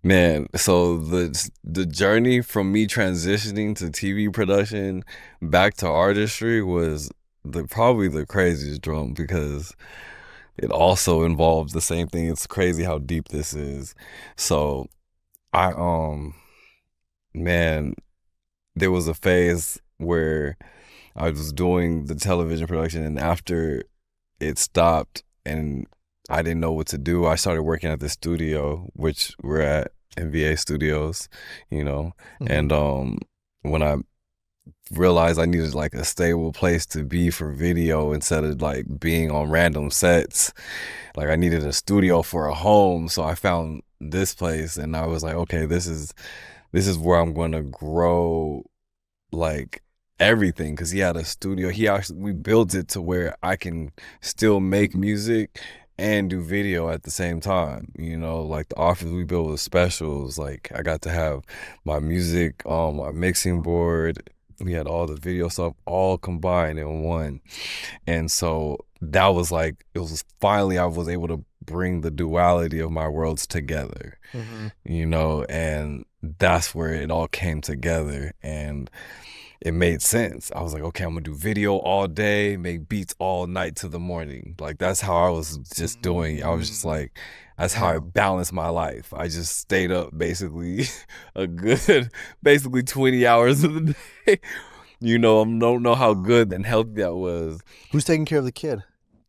Man, so the journey from me transitioning to TV production back to artistry was probably the craziest drum, because it also involves the same thing. It's crazy how deep this is. So man, there was a phase where I was doing the television production, and after it stopped and I didn't know what to do, I started working at the studio, which we're at MVA Studios, you know. And when I realized I needed like a stable place to be for video instead of like being on random sets, like I needed a studio for a home. So I found this place, and I was like, okay, this is where I'm going to grow like everything, because he had a studio. We built it to where I can still make music and do video at the same time, you know. Like the office we built with specials, like I got to have my music on my mixing board. We had all the video stuff all combined in one. And so that was like, it was finally I was able to bring the duality of my worlds together, you know, and that's where it all came together. And it made sense. I was like, okay, I'm gonna do video all day, make beats all night to the morning. Like that's how I was just doing. I was just like, that's how I balanced my life. I just stayed up basically a good, basically 20 hours of the day. You know, I don't know how good and healthy that was. Who's taking care of the kid?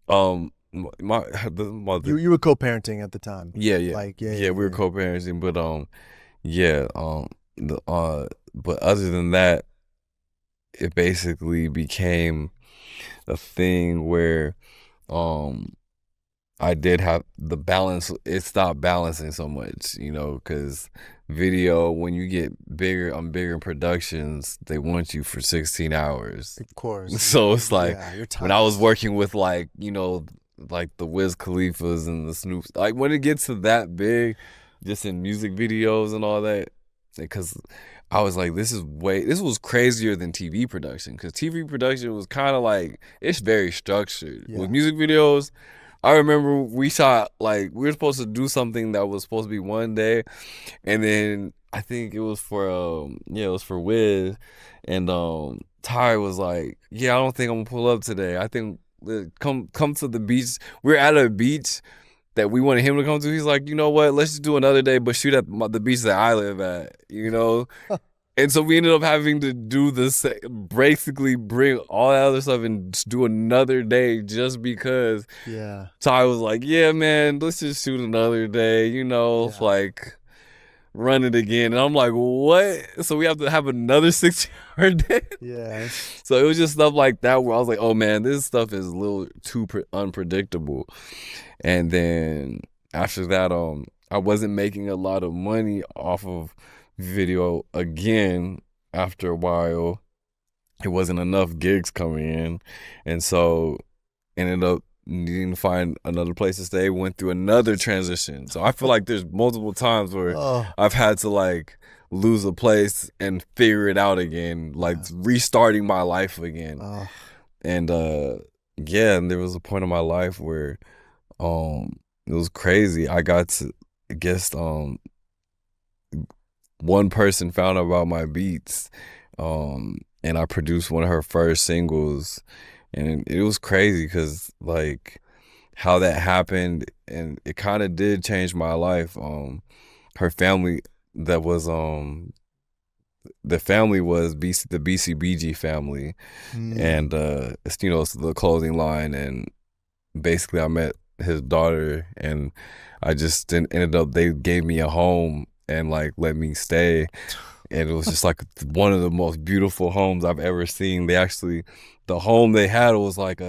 The mother. You were co-parenting at the time. Yeah. Like we were co-parenting, but but other than that, it basically became a thing where I did have the balance. It stopped balancing so much, you know, because video, when you get bigger on bigger productions, they want you for 16 hours. Of course. So it's like when I was working with like, you know, like the Wiz Khalifas and the Snoops, like when it gets to that big, just in music videos and all that, because I was like, this was crazier than TV production, because TV production was kind of like, it's very structured. With music videos, I remember we shot, like, we were supposed to do something that was supposed to be one day, and then I think it was for Wiz, and Ty was like, yeah, I don't think I'm gonna pull up today. I think come to the beach. We're at a beach that we wanted him to come to. He's like, you know what, let's just do another day, but shoot at the beach that I live at, you know. And so we ended up having to do this, basically bring all that other stuff and just do another day, just because Ty was like, yeah, man, let's just shoot another day, you know. Like, run it again. And I'm like, what? So we have to have another 6-hour day? Yeah. So it was just stuff like that where I was like, oh man, this stuff is a little too unpredictable. And then after that, I wasn't making a lot of money off of video again. After a while, it wasn't enough gigs coming in, and so ended up needing to find another place to stay. Went through another transition. So I feel like there's multiple times where I've had to like lose a place and figure it out again, like restarting my life again. And yeah, and there was a point in my life where it was crazy. I got to guess one person found out about my beats, and I produced one of her first singles, and it was crazy because like how that happened, and it kind of did change my life. Her family, that was the family was the BCBG family, and it's, you know, it's the clothing line, and basically I met his daughter, and I just ended up, they gave me a home and like let me stay, and it was just like one of the most beautiful homes I've ever seen. They actually, the home they had was like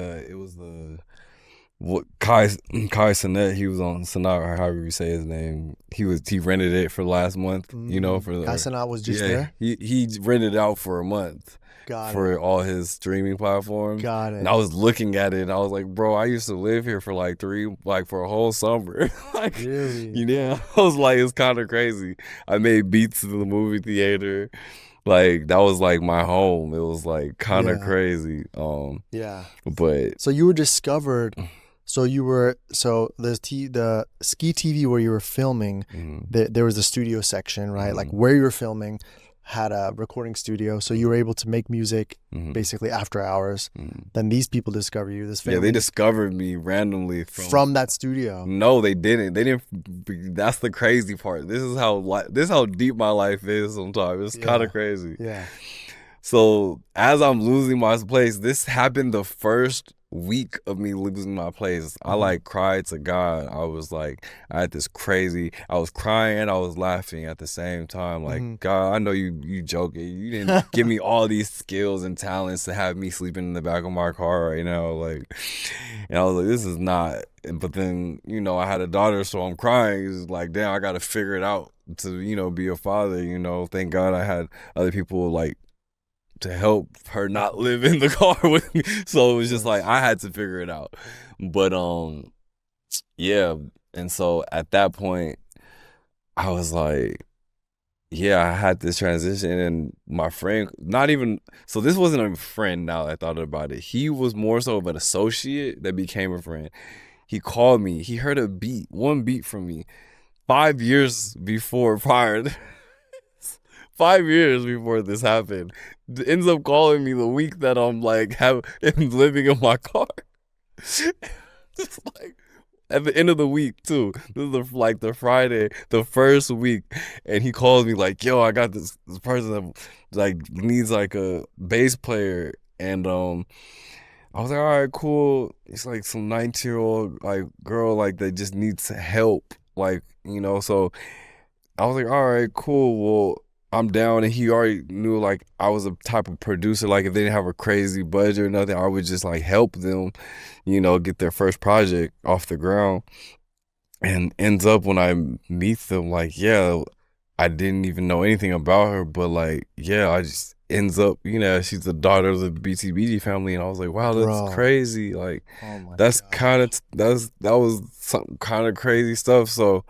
what Kai Sinet, he was on Sanat, or however you say his name. He rented it for last month, you know, for the Kai Sinet was just there. He rented it out for a month. For all his streaming platforms. Got it. And I was looking at it and I was like, bro, I used to live here for like for a whole summer. Like, really? Yeah. I was like, it's kind of crazy. I made beats in the movie theater. Like, that was like my home. It was like kind of crazy. Yeah. But so you were discovered. So the Skee TV where you were filming, there was a studio section, right? Like where you were filming had a recording studio, so you were able to make music basically after hours. Then these people discover you, this family. Yeah, they discovered me randomly from that studio. No, they didn't. That's the crazy part. This is how deep my life is sometimes. It's kind of crazy. Yeah. So as I'm losing my place, this happened the first week of me losing my place. I like cried to God. I was like, I had this crazy, I was crying and I was laughing at the same time. Like, God, I know you joking. You didn't give me all these skills and talents to have me sleeping in the back of my car right now. Like, and I was like, this is not. But then, you know, I had a daughter, so I'm crying. It's like, damn, I got to figure it out to, you know, be a father. You know, thank God I had other people like to help her not live in the car with me. So it was just like I had to figure it out. But yeah. And so at that point I was like, yeah, I had this transition, and my friend, so this wasn't a friend now that I thought about it. He was more so of an associate that became a friend. He called me. He heard one beat from me 5 years prior 5 years before this happened. Ends up calling me the week that I'm like living in my car. Just like at the end of the week too. This is like the Friday, the first week, and he calls me like, "Yo, I got this person that like needs like a bass player," and I was like, "All right, cool." It's like some 19-year-old like girl like that just needs help, like, you know. So I was like, "All right, cool. Well, I'm down," and he already knew like I was a type of producer, like if they didn't have a crazy budget or nothing, I would just like help them, you know, get their first project off the ground. And ends up when I meet them, like, yeah, I didn't even know anything about her, but like, yeah, I just ends up, you know, she's the daughter of the BTBG family, and I was like, wow, that's crazy. Like, that was some kind of crazy stuff. So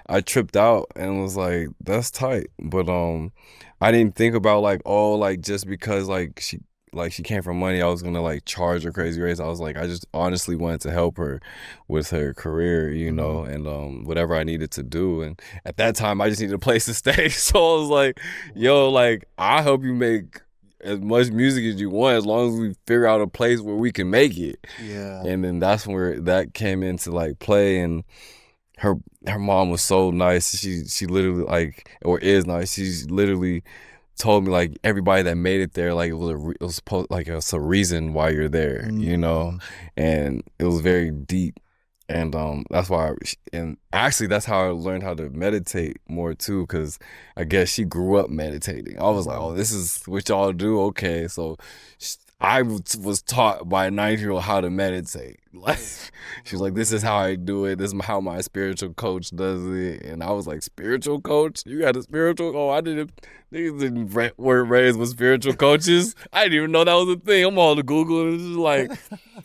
I tripped out and was like, that's tight. But I didn't think about like, oh, like just because like she came from money, I was gonna like charge her crazy rates. I was like, I just honestly wanted to help her with her career, you know, and whatever I needed to do. And at that time I just needed a place to stay. So I was like, yo, like, I'll help you make as much music as you want as long as we figure out a place where we can make it. Yeah. And then that's where that came into like play. And her mom was so nice. She literally like, or is nice. She's literally told me like everybody that made it there, like it was supposed like it's a reason why you're there, you know. And it was very deep. And that's why, and actually that's how I learned how to meditate more too, because I guess she grew up meditating. I was like, oh, this is what y'all do, okay. So I was taught by a 9-year-old how to meditate. Like, she was like, this is how I do it. This is how my spiritual coach does it. And I was like, spiritual coach? You got a spiritual? Oh, I didn't. Niggas didn't weren't raised with spiritual coaches. I didn't even know that was a thing. I'm on the Google and it's just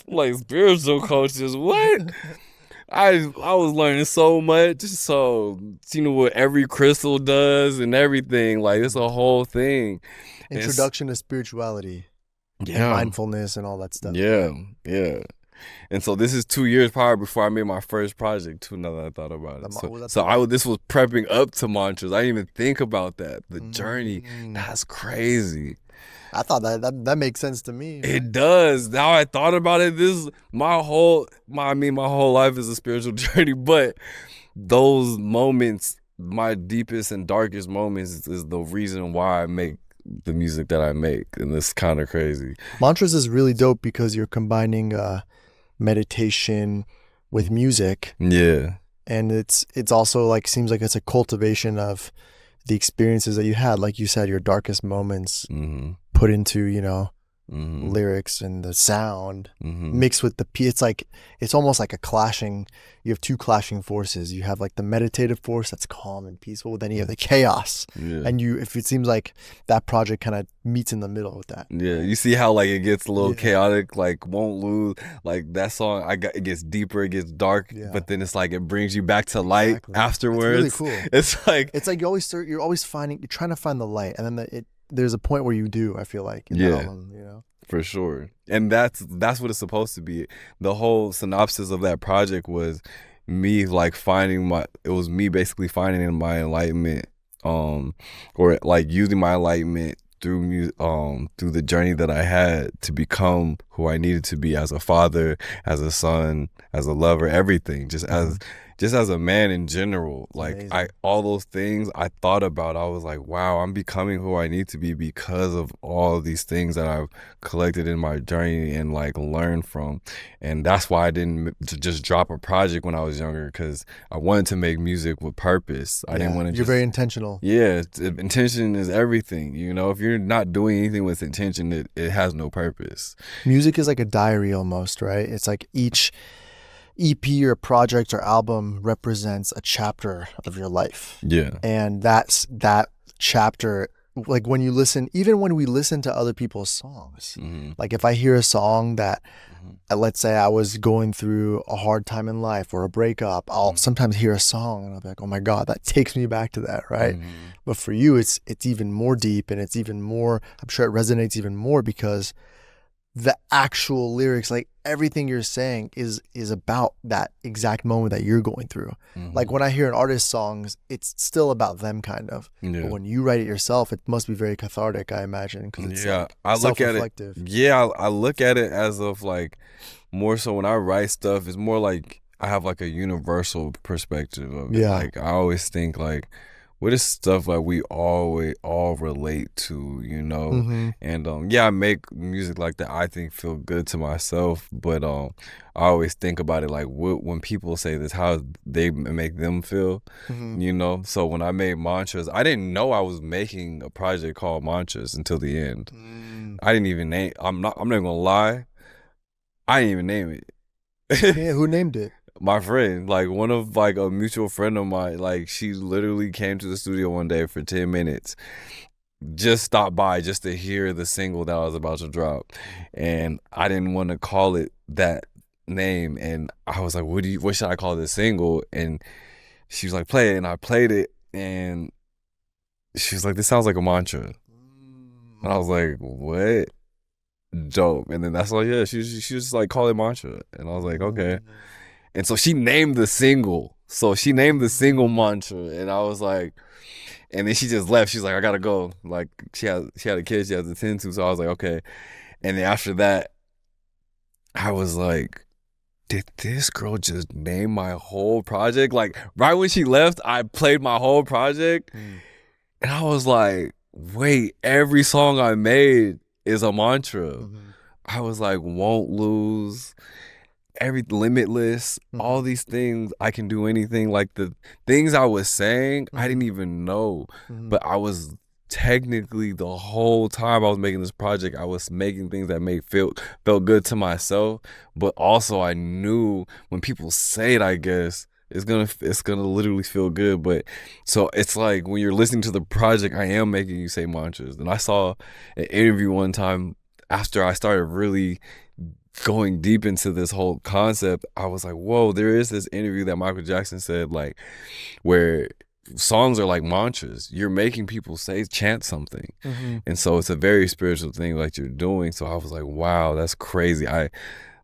like spiritual coaches. What? I was learning so much. So you know what every crystal does and everything. Like it's a whole thing. Introduction to spirituality. Yeah. And mindfulness and all that stuff. Yeah. And so this is 2 years prior before I made my first project too, now that I thought about it. This was prepping up to mantras. I didn't even think about that. The journey. That's crazy. I thought that makes sense to me. Right? It does. Now I thought about it. My whole life is a spiritual journey, but those moments, my deepest and darkest moments, is the reason why I make the music that I make, and it's kind of crazy. Mantras is really dope because you're combining meditation with music. Yeah. And it's also like, seems like it's a cultivation of the experiences that you had, like you said, your darkest moments put into, you know, lyrics and the sound mixed with the it's almost like you have two clashing forces. You have like the meditative force that's calm and peaceful, then you have the chaos. And if it seems like that project kind of meets in the middle with that. You see how like it gets a little chaotic, like Won't Lose, like that song it gets deeper, it gets dark, but then it's like it brings you back to light afterwards. It's really cool. It's like you're always trying to find the light, and then there's a point where you do, I feel like, in that album, you know. For sure. And that's what it's supposed to be. The whole synopsis of that project was me like basically finding my enlightenment, or like using my enlightenment through the journey that I had to become who I needed to be as a father, as a son, as a lover, everything, just as a man in general. Like all those things I thought about, I was like, wow, I'm becoming who I need to be because of all of these things that I've collected in my journey and like learned from. And that's why I didn't just drop a project when I was younger, because I wanted to make music with purpose. I didn't want to. You're very intentional. Yeah, intention is everything. You know, if you're not doing anything with intention, it has no purpose. Music is like a diary almost, right? It's like each EP or project or album represents a chapter of your life. Yeah. And that chapter, like when we listen to other people's songs, like if I hear a song that, let's say I was going through a hard time in life or a breakup, I'll sometimes hear a song and I'll be like, oh my God, that takes me back to that, right? But for you, it's even more deep, and it's even more, I'm sure it resonates even more because the actual lyrics, like everything you're saying is about that exact moment that you're going through. Like when I hear an artist's songs, it's still about them kind of. But when you write it yourself, it must be very cathartic, I imagine, because it's I look at it. I look at it as of like more so when I write stuff, it's more like I have like a universal perspective of it. Like I always think like, what is stuff like we all relate to, you know? And I make music like that I think feel good to myself, but I always think about it like when people say this, how they make them feel, you know? So when I made Mantras, I didn't know I was making a project called Mantras until the end. I didn't even name. I'm not gonna lie, I didn't even name it. Yeah, who named it? My friend, like one of like a mutual friend of mine, like she literally came to the studio one day for 10 minutes, just stopped by just to hear the single that I was about to drop. And I didn't want to call it that name. And I was like, what should I call this single? And she was like, play it. And I played it. And she was like, this sounds like a mantra. And I was like, what? Dope. And then that's like, she was just like, call it mantra. And I was like, okay. And so she named the single. So she named the single Mantra. And I was like, and then she just left. She's like, I gotta go. Like she had a kid she had to attend to. So I was like, okay. And then after that, I was like, did this girl just name my whole project? Like right when she left, I played my whole project. And I was like, wait, every song I made is a mantra. I was like, Won't Lose. every limitless, all these things, I can do anything. Like the things I was saying, I didn't even know, but I was technically the whole time I was making this project, I was making things that felt good to myself, but also I knew when people say it, I guess it's gonna literally feel good. But so it's like when you're listening to the project, I am making you say mantras. And I saw an interview one time after I started really going deep into this whole concept. I was like, whoa, there is this interview that Michael Jackson said, like, where songs are like mantras. You're making people chant something. And so it's a very spiritual thing like you're doing. So I was like, wow, that's crazy. I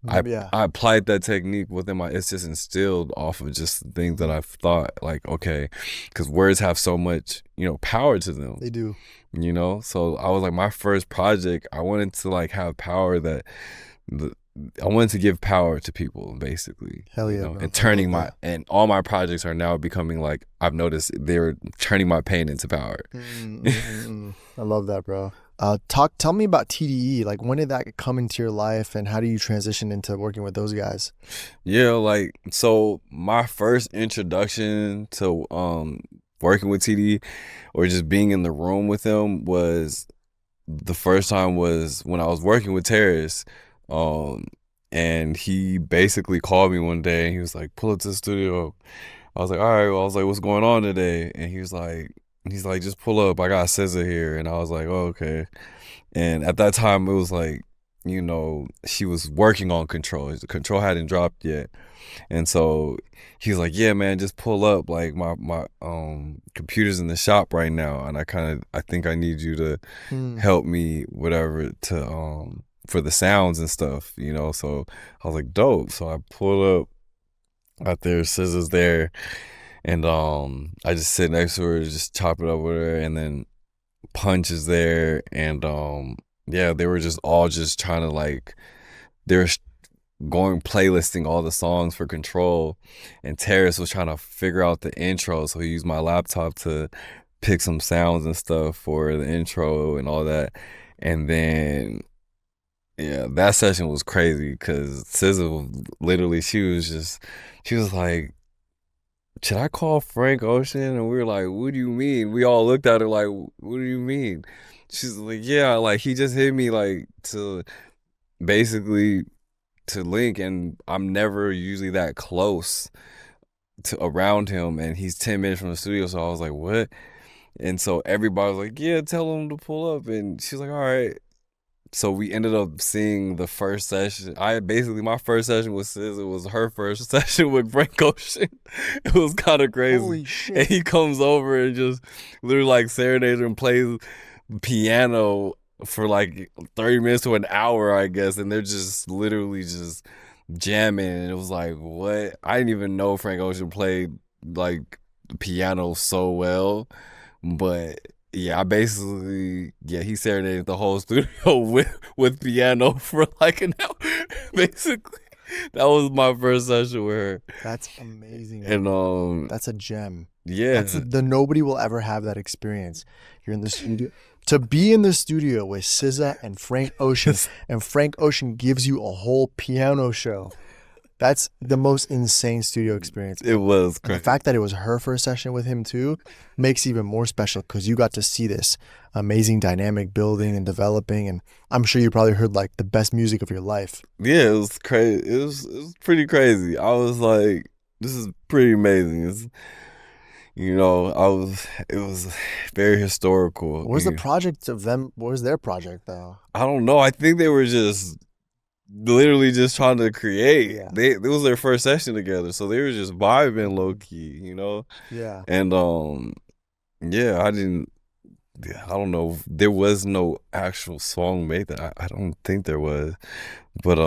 applied that technique within it's just instilled off of just things that I've thought, like, okay, because words have so much, power to them. They do. So I was like, my first project, I wanted to like have power I wanted to give power to people, basically. Hell yeah, bro. And turning and all my projects are now becoming like, I've noticed they're turning my pain into power. I love that, bro. Tell me about TDE. Like, when did that come into your life, and how do you transition into working with those guys? Yeah, like, so my first introduction to working with TDE or just being in the room with him was the first time was when I was working with Terrace. And he basically called me one day and he was like, pull up to the studio. I was like, all right. Well, I was like, what's going on today? And he was like, just pull up. I got SZA here. And I was like, oh, okay. And at that time, it was like, she was working on Control. The Control hadn't dropped yet. And so he was like, yeah, man, just pull up. Like my computer's in the shop right now. And I think I need you to help me, whatever, for the sounds and stuff, So I was like, dope. So I pulled up out there, SZA's there, and I just sit next to her, just chop it up with her, and then Punch is there, and yeah, they were just all just trying to, like, they were going playlisting all the songs for Control, and Terrace was trying to figure out the intro, so he used my laptop to pick some sounds and stuff for the intro and all that. And then yeah, that session was crazy because SZA literally, she was like, should I call Frank Ocean? And we were like, what do you mean? We all looked at her like, what do you mean? She's like, yeah, like, he just hit me, like, to basically to link, and I'm never usually that close to around him, and he's 10 minutes from the studio. So I was like, what? And so everybody was like, yeah, tell him to pull up. And she's like, all right. So we ended up seeing the first session. My first session with SZA was her first session with Frank Ocean. It was kind of crazy. Holy shit. And he comes over and just literally like serenades and plays piano for like 30 minutes to an hour, I guess. And they're just literally just jamming. And it was like, what? I didn't even know Frank Ocean played like piano so well. But yeah, he serenaded the whole studio with piano for like an hour. Basically, that was my first session with her. That's amazing. And that's a gem. Yeah, nobody will ever have that experience. You're in the studio. To be in the studio with SZA and Frank Ocean, and Frank Ocean gives you a whole piano show. That's the most insane studio experience. It was crazy. The fact that it was her first session with him too makes it even more special because you got to see this amazing dynamic building and developing, and I'm sure you probably heard like the best music of your life. Yeah, it was crazy. It was pretty crazy. I was like, this is pretty amazing. It was very historical. What was the project of them? What was their project though? I don't know. I think they were just literally just trying to create. Yeah. It was their first session together, so they were just vibing low key, Yeah. And yeah, I don't know. There was no actual song made that I don't think there was, but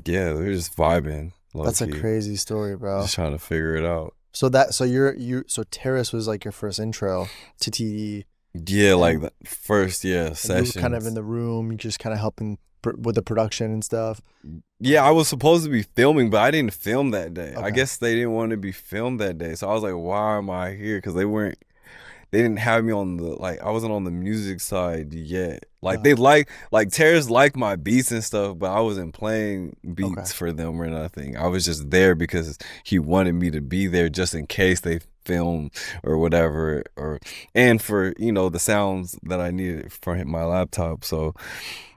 yeah, they were just vibing. That's a crazy story, bro. Just trying to figure it out. So Terrace was like your first intro to TDE. Yeah, like the first session. You were kind of in the room, just kind of helping with the production and stuff. Yeah, I was supposed to be filming, but I didn't film that day. Okay. I guess they didn't want to be filmed that day. So I was like, why am I here? Because they didn't have me on the, like, I wasn't on the music side yet. Like, Got they it. like Terrace liked my beats and stuff, but I wasn't playing Okay. beats for them or nothing. I was just there because he wanted me to be there just in case they film or whatever, or and for, you know, the sounds that I needed for my laptop. So,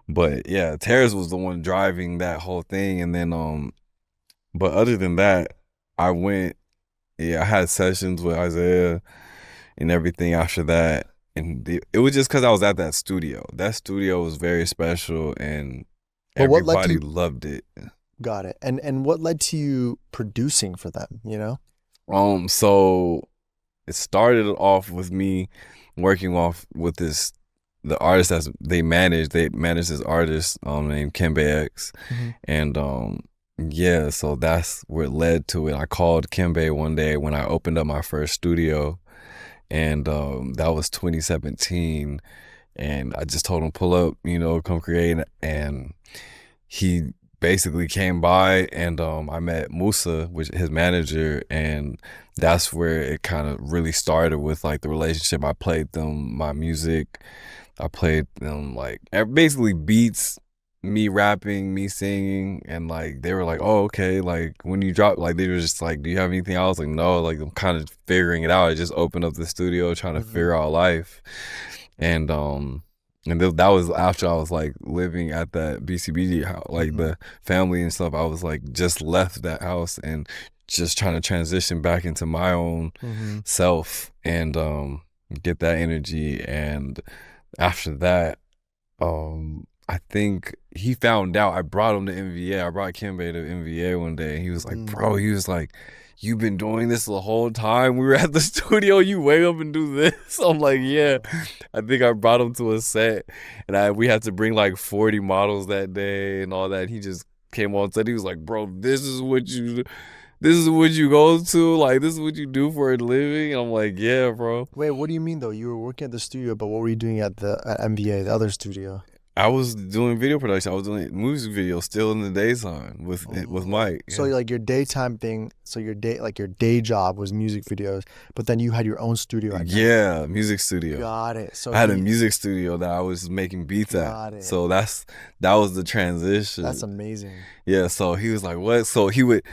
but yeah, Terrace was the one driving that whole thing. And then but other than that, I went, yeah, I had sessions with SZA and everything after that. And it was just because I was at that studio. That studio was very special, and But what led everybody to loved it. got it. And what led to you producing for them, you know? So it started off with me working off with the artist they managed this artist named Kimbe X. And yeah, so that's what led to it. I called Kimbe one day when I opened up my first studio, and that was 2017, and I just told him pull up, you know, come create. And he basically came by, and I met Musa, which is his manager, and that's where it kind of really started with like the relationship. I played them my music, I played them like basically beats, me rapping, me singing, and like they were like, oh, okay, like when you drop, like they were just like, do you have anything else? Like, no, like I'm kind of figuring it out. I just opened up the studio trying to figure out life. And that was after I was like living at that BCBG house, like the family and stuff. I was like just left that house and just trying to transition back into my own self and get that energy. And after that, I think he found out. I brought him to MVA. I brought Kimbe to MVA one day, and he was like, bro, he was like, you've been doing this the whole time we were at the studio, you wake up and do this? I'm like, yeah. I think I brought him to a set, and we had to bring like 40 models that day and all that. He just came on set. He was like, bro, this is what you go to, like this is what you do for a living. And I'm like, yeah, bro. Wait, what do you mean though? You were working at the studio, but what were you doing at MVA, the other studio? I was doing video production. I was doing music videos still in the daytime with Mike. So like your daytime thing, so your day job was music videos, but then you had your own studio at night. Yeah, music studio. Got it. So I had a music studio that I was making beats at. So that was the transition. That's amazing. Yeah, so he was like, what? So he would,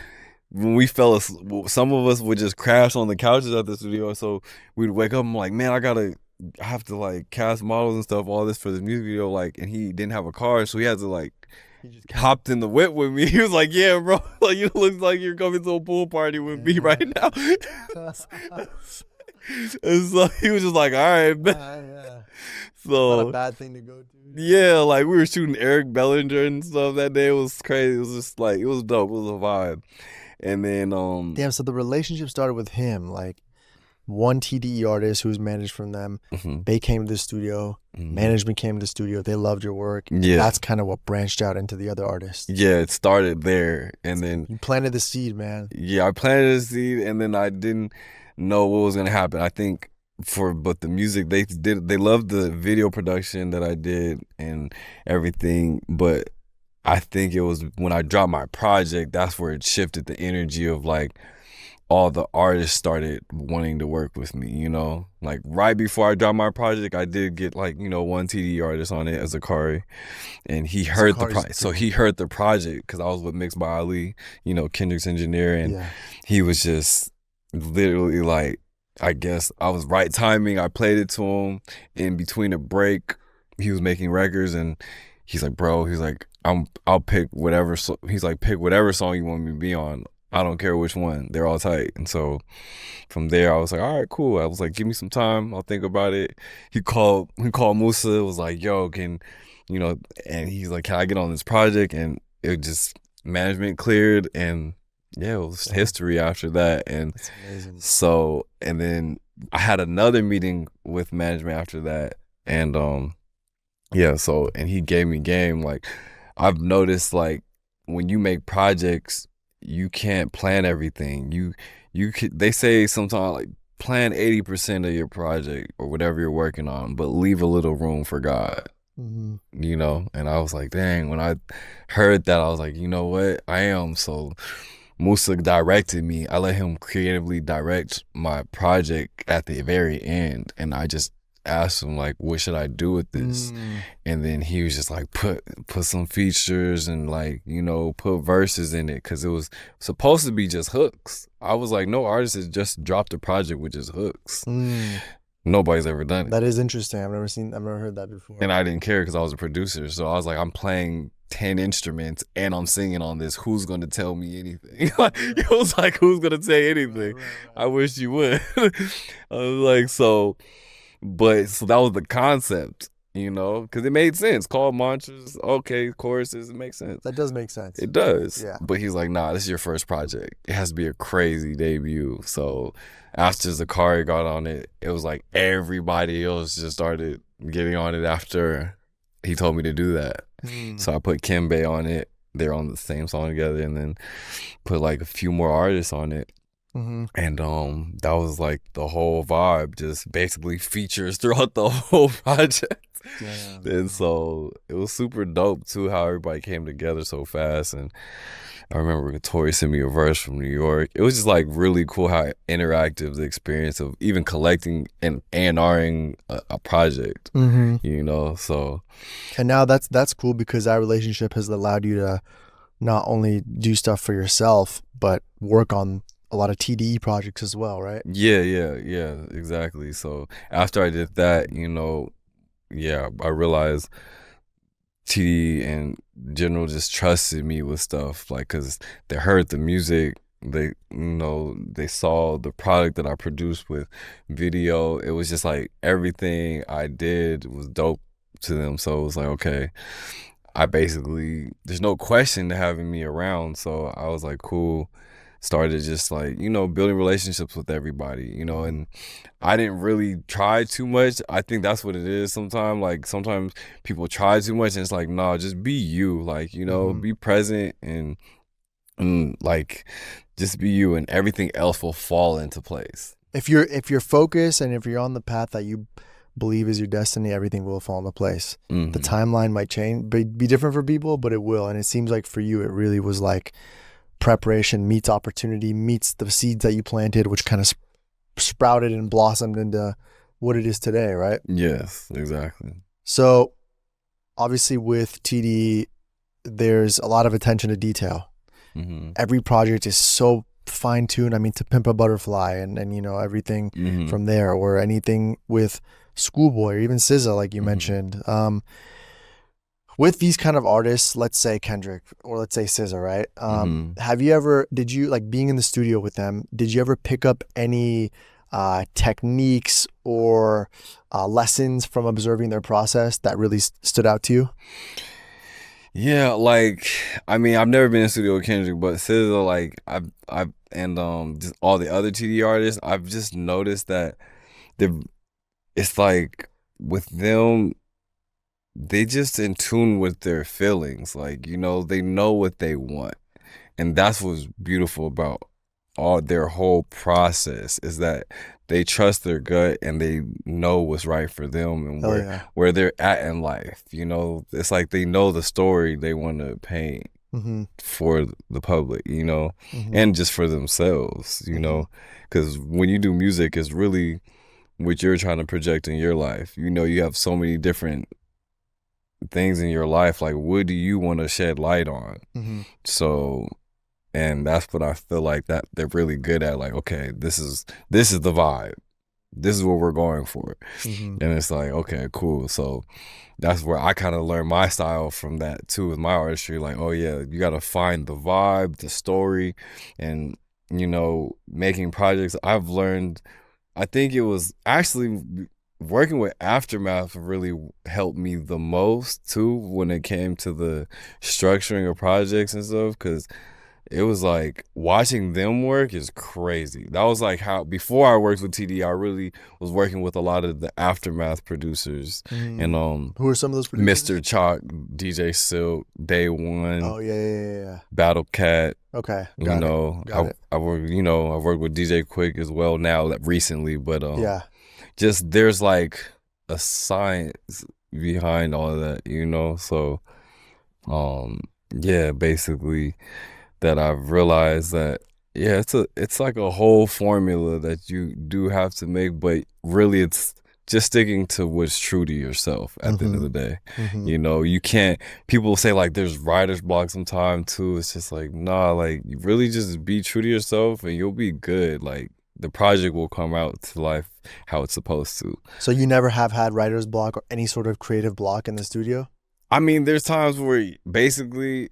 when we fell asleep, some of us would just crash on the couches at the studio. So we'd wake up and I'm like, man, I have to like cast models and stuff, all this for this music video, like, and he didn't have a car, so he had to like hopped in the whip with me. He was like, yeah, bro, like you look like you're coming to a pool party with me right now. And so he was just like, all right, man. So not a bad thing to go to. Yeah, like we were shooting Eric Bellinger and stuff that day. It was crazy. It was just like, it was dope. It was a vibe. And then damn, so the relationship started with him, like one TDE artist who was managed from them. They came to the studio. Management came to the studio. They loved your work. Yeah, that's kind of what branched out into the other artists. Yeah, it started there, and then you planted the seed, man. Yeah, I planted the seed, and then I didn't know what was gonna happen. I think but the music they loved the video production that I did and everything, but I think it was when I dropped my project, that's where it shifted the energy of like all the artists started wanting to work with me, you know? Like right before I dropped my project, I did get like, you know, one TDE artist on it as Zakari, and he heard he heard the project because I was with Mixed by Ali, you know, Kendrick's engineer, and he was just literally like, I guess I was right timing. I played it to him in between a break. He was making records, and he's like, bro, he's like, I'll pick whatever. He's like, pick whatever song you want me to be on. I don't care which one. They're all tight. And so from there, I was like, all right, cool. I was like, give me some time. I'll think about it. He called Musa, was like, yo, and he's like, can I get on this project? And it just, management cleared, and yeah, it was history after that. And that's amazing. So, and then I had another meeting with management after that. And and he gave me game. Like, I've noticed, like, when you make projects, you can't plan everything. They say sometimes, like, plan 80% of your project or whatever you're working on, but leave a little room for God. You know? And I was like, dang, when I heard that, I was like, you know what? I am. So Musa directed me. I let him creatively direct my project at the very end, and I just asked him like, what should I do with this? And then he was just like, put some features and like, you know, put verses in it, because it was supposed to be just hooks. I was like, no artist has just dropped a project with just hooks. Nobody's ever done it. That is interesting. I've never heard that before. And I didn't care because I was a producer. So I was like, I'm playing 10 instruments and I'm singing on this. Who's going to tell me anything? It was like, who's going to say anything? Right. I wish you would. I was like, so that was the concept, you know, because it made sense. Call mantras, okay, choruses, it makes sense. That does make sense. It does. Yeah. But he's like, nah, this is your first project. It has to be a crazy debut. So after Zakari got on it, it was like everybody else just started getting on it after he told me to do that. So I put Kimbe on it. They're on the same song together, and then put like a few more artists on it. And that was like the whole vibe, just basically features throughout the whole project. And so it was super dope too how everybody came together so fast. And I remember Tori sent me a verse from New York. It was just like really cool how interactive the experience of even collecting and A&Ring a project, you know. So, and now that's cool because that relationship has allowed you to not only do stuff for yourself but work on a lot of TDE projects as well, right? Yeah, exactly. So after I did that, you know, I realized TDE in general just trusted me with stuff, like, because they heard the music, they, you know, they saw the product that I produced with video. It was just like everything I did was dope to them. So it was like, okay, I basically, there's no question to having me around. So I was like, cool. Started just like, you know, building relationships with everybody, you know, and I didn't really try too much. I think that's what it is sometimes. Like sometimes people try too much and it's like, no, just be you, like, you know, be present and like just be you, and everything else will fall into place. If you're focused and if you're on the path that you believe is your destiny, everything will fall into place. The timeline might change, be different for people, but it will. And it seems like for you, it really was like preparation meets opportunity, meets the seeds that you planted, which kind of sprouted and blossomed into what it is today, right? Yes, exactly. So obviously with TDE, there's a lot of attention to detail. Every project is so fine-tuned. I mean, To Pimp a Butterfly and you know, everything from there, or anything with Schoolboy or even SZA, like you mentioned. With these kind of artists, let's say Kendrick or let's say SZA, right? Did you, like being in the studio with them, did you ever pick up any techniques or lessons from observing their process that really stood out to you? Yeah, like, I mean, I've never been in the studio with Kendrick, but SZA, like, I've and just all the other TDE artists, I've just noticed that it's like with them, they just in tune with their feelings. Like, you know, they know what they want. And that's what's beautiful about all their whole process, is that they trust their gut and they know what's right for them and where they're at in life. You know, it's like they know the story they want to paint for the public, you know, and just for themselves, you know, because when you do music, it's really what you're trying to project in your life. You know, you have so many different things in your life, like what do you want to shed light on? So, and that's what I feel like that they're really good at. Like, okay, this is the vibe, this is what we're going for. And it's like, okay, cool. So that's where I kind of learned my style from that too, with my artistry. Like, oh yeah, you got to find the vibe, the story, and, you know, making projects. I've learned, I think it was actually working with Aftermath really helped me the most too when it came to the structuring of projects and stuff, because it was like watching them work is crazy. That was like how, before I worked with TD, I really was working with a lot of the Aftermath producers. And who are some of those producers? Mr. Chalk, DJ Silk, Day One. Oh yeah. Battle Cat. Okay. Got it. I work, you know, I've worked with DJ Quik as well now, recently, but just there's like a science behind all of that, you know. So yeah, basically that I've realized that yeah, it's like a whole formula that you do have to make, but really it's just sticking to what's true to yourself at the end of the day. You know, you can't, people say like there's writer's block sometimes too. It's just like, nah, like you really just be true to yourself and you'll be good. Like the project will come out to life how it's supposed to. So you never have had writer's block or any sort of creative block in the studio? I mean, there's times where basically,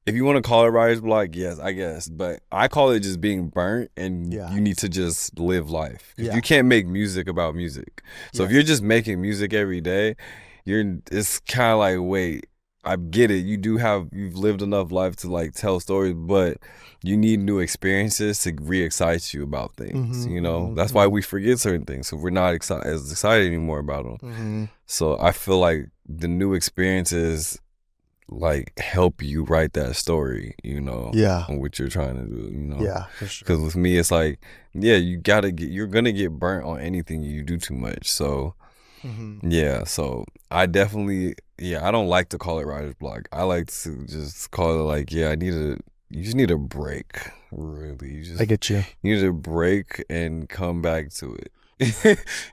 if you want to call it writer's block, yes, I guess. But I call it just being burnt and you need to just live life. You can't make music about music. So if you're just making music every day, it's kind of like, wait, I get it. You've lived enough life to like tell stories, but you need new experiences to re-excite you about things. You know, that's why we forget certain things. So we're not as excited anymore about them. So I feel like the new experiences like help you write that story, you know, on what you're trying to do, you know. Yeah, for sure. Because with me, it's like, yeah, you're gonna get burnt on anything you do too much. So yeah, so I definitely, I don't like to call it writer's block. I like to just call it like, you just need a break, really. I get you. You need a break and come back to it.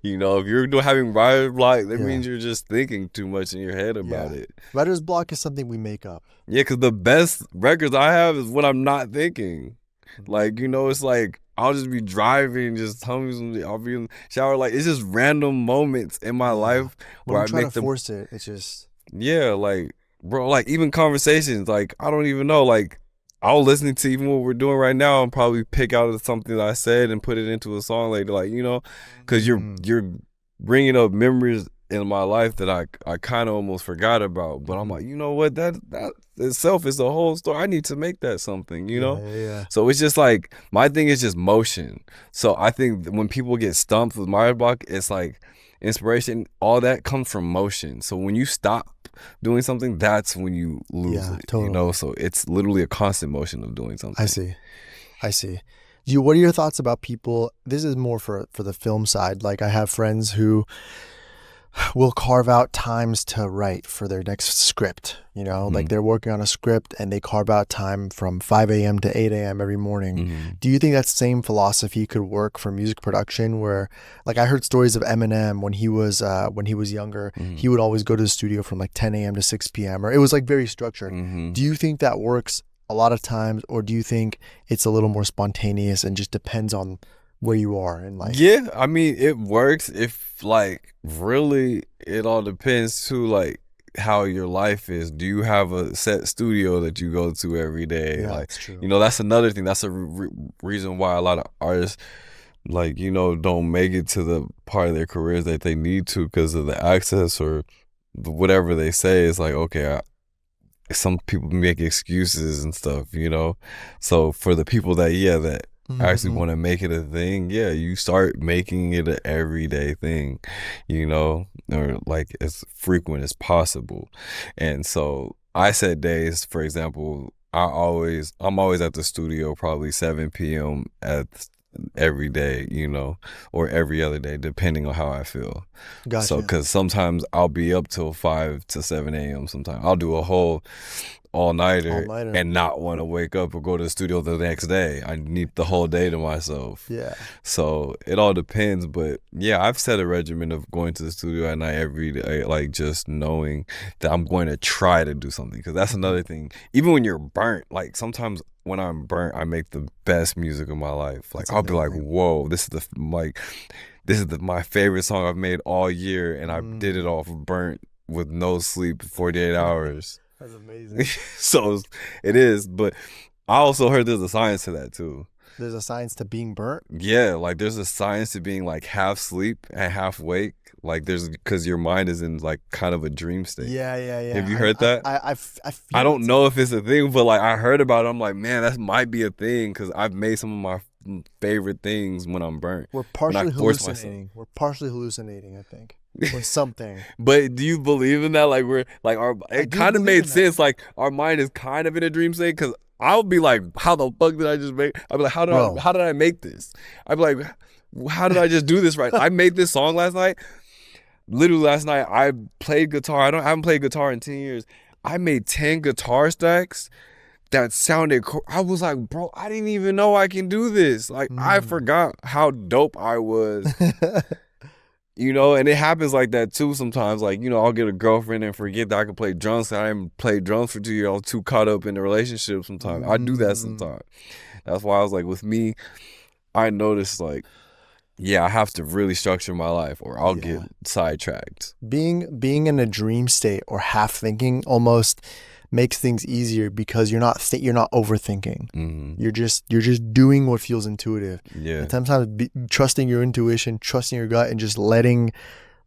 You know, if you're having writer's block, that means you're just thinking too much in your head about it. Writer's block is something we make up. Yeah, because the best records I have is when I'm not thinking. Like, you know, it's like I'll just be driving, just humming something. I'll be in the shower. Like, it's just random moments in my life where I try to force it. It's just like, bro, like even conversations. Like, I don't even know. Like, I'll listen to even what we're doing right now and probably pick out something that I said and put it into a song later. Like, you know, because you're bringing up memories in my life that I kind of almost forgot about. But I'm like, you know what? That itself is a whole story. I need to make that something, you know? Yeah. So it's just like, my thing is just motion. So I think when people get stumped with writer's block, it's like inspiration, all that comes from motion. So when you stop doing something, that's when you lose it. Totally. You know, so it's literally a constant motion of doing something. I see. What are your thoughts about people? This is more for the film side. Like I have friends who will carve out times to write for their next script. You know, like they're working on a script and they carve out time from 5 a.m. to 8 a.m. every morning. Do you think that same philosophy could work for music production? Where, like, I heard stories of Eminem when he was younger. He would always go to the studio from like 10 a.m. to 6 p.m. or it was like very structured. Do you think that works a lot of times, or do you think it's a little more spontaneous and just depends on where you are in life? Yeah, I mean, it works if like really it all depends too, like how your life is. Do you have a set studio that you go to every day? Yeah, like, that's true. You know, that's another thing. That's a reason why a lot of artists, like, you know, don't make it to the part of their careers that they need to because of the access or whatever they say. It's like, okay, some people make excuses and stuff, you know. So for the people that actually want to make it a thing, you start making it an everyday thing, you know, or like as frequent as possible. And so I set days, for example, I'm always at the studio probably 7 p.m. every day, you know, or every other day, depending on how I feel. Gotcha. So, because sometimes I'll be up till 5 to 7 a.m. Sometimes I'll do a whole all-nighter and not want to wake up or go to the studio the next day. I need the whole day to myself. Yeah. So it all depends, but I've set a regimen of going to the studio at night every day, like just knowing that I'm going to try to do something, because that's another thing. Even when you're burnt, like sometimes when I'm burnt, I make the best music of my life. Like I'll be like, whoa, this is my favorite song I've made all year, and I did it off of burnt with no sleep, 48 hours. That's amazing. So it is, but I also heard there's a science to that too. There's a science to being burnt? Yeah, like there's a science to being like half sleep and half wake. Like because your mind is in like kind of a dream state. Yeah. Have you heard that? I don't know if it's a thing, but like I heard about it. I'm like, man, that might be a thing, because I've made some of my favorite things when I'm burnt. We're partially hallucinating. I think. Or something. But do you believe in that? Like it kind of made sense. Like our mind is kind of in a dream state, because I'll be like, how the fuck did I just make? I'll be like, how did I make this? I'll be like, how did I just do this right? I made this song last night. Literally last night, I played guitar. I haven't played guitar in 10 years. I made 10 guitar stacks that sounded cool. I was like, bro, I didn't even know I can do this. Like, I forgot how dope I was. You know, and it happens like that too sometimes. Like, you know, I'll get a girlfriend and forget that I can play drums. I didn't play drums for 2 years. I was too caught up in the relationship sometimes. I do that sometimes. That's why I was like, with me, I noticed like, yeah, I have to really structure my life or I'll get sidetracked. Being in a dream state or half thinking almost makes things easier because you're not overthinking. You're just doing what feels intuitive. Yeah. And sometimes trusting your intuition, trusting your gut, and just letting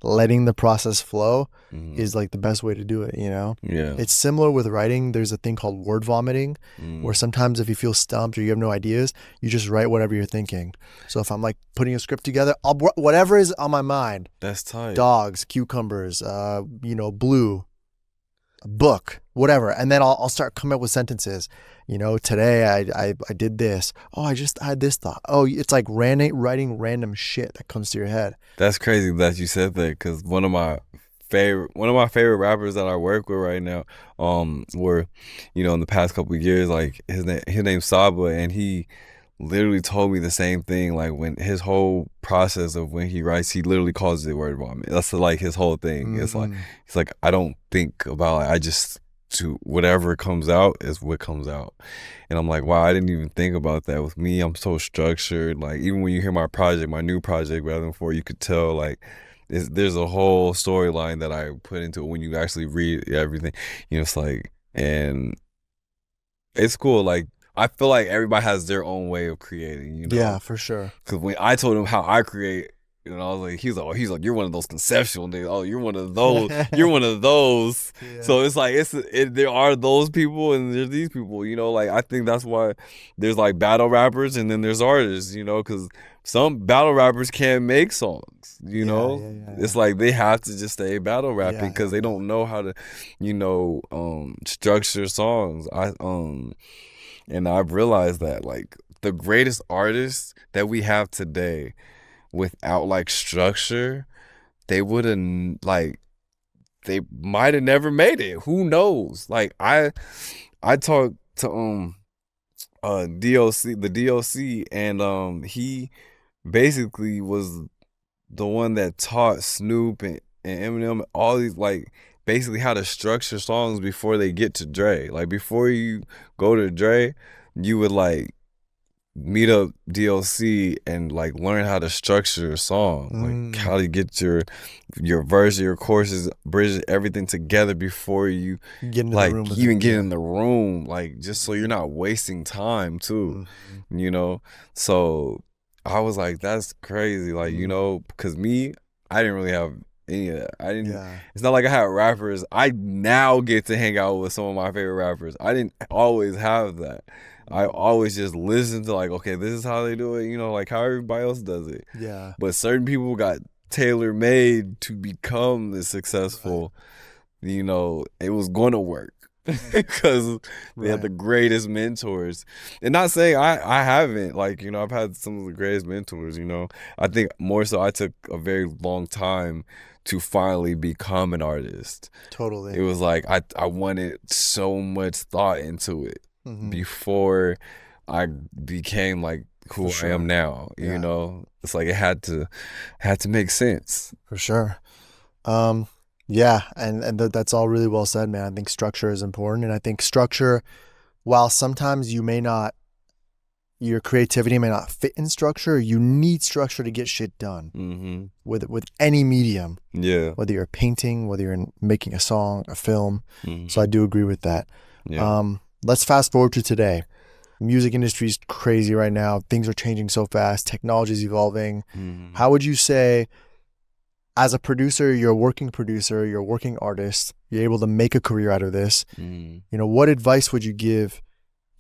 the process flow is like the best way to do it, you know? Yeah. It's similar with writing. There's a thing called word vomiting where sometimes if you feel stumped or you have no ideas, you just write whatever you're thinking. So if I'm like putting a script together, whatever is on my mind. That's tight. Dogs, cucumbers, you know, blue, a book, whatever. And then I'll start coming up with sentences. You know, today I did this. Oh, I just had this thought. Oh, it's like writing random shit that comes to your head. That's crazy that you said that because one of my favorite rappers that I work with right now, were, you know, in the past couple of years, like his name's Saba, and he literally told me the same thing. Like when his whole process of when he writes, he literally calls it word vomit. That's like his whole thing. It's like I don't think about it. I just to whatever comes out is what comes out. And I'm like, wow, I didn't even think about that. With me, I'm so structured. Like even when you hear my new project rather than before, you could tell like there's a whole storyline that I put into it when you actually read everything. You know, it's like, and it's cool. Like I feel like everybody has their own way of creating, you know? Yeah, for sure. Because when I told him how I create, you know, I was like, he's like, you're one of those conceptual niggas. Oh, you're one of those. You're one of those. Yeah. So it's like, there are those people and there's these people, you know, like I think that's why there's like battle rappers and then there's artists, you know, because some battle rappers can't make songs, you know? It's like they have to just stay battle rapping because they don't know how to, you know, structure songs. And I've realized that like the greatest artists that we have today, without like structure, they wouldn't like, they might have never made it. Who knows? Like I talked to the DOC, and he basically was the one that taught Snoop and Eminem all these like basically how to structure songs before they get to Dre. Like before you go to Dre, you would like meet up DLC and like learn how to structure a song, like how to get your verse, your choruses, bridges, everything together before you get into like the room even get in the room, like just so you're not wasting time too, you know. So I was like, that's crazy, like you know, because me, I didn't really have any of that. I didn't. Yeah. It's not like I had rappers. I now get to hang out with some of my favorite rappers. I didn't always have that. I always just listen to like, okay, this is how they do it, you know, like how everybody else does it. Yeah. But certain people got tailor-made to become this successful, you know, it was going to work because they had the greatest mentors. And not saying I haven't, like, you know, I've had some of the greatest mentors, you know. I think more so I took a very long time to finally become an artist. Totally. It was like I wanted so much thought into it. Before I became like who I am now, you know, it's like it had to make sense. For sure. Yeah. And that's all really well said, man. I think structure is important. And I think structure, while sometimes your creativity may not fit in structure, you need structure to get shit done with any medium. Yeah. Whether you're painting, whether you're making a song, a film. So I do agree with that. Yeah. Let's fast forward to today. Music industry is crazy right now. Things are changing so fast. Technology is evolving. How would you say, as a producer, you're a working producer, you're a working artist, you're able to make a career out of this. You know, what advice would you give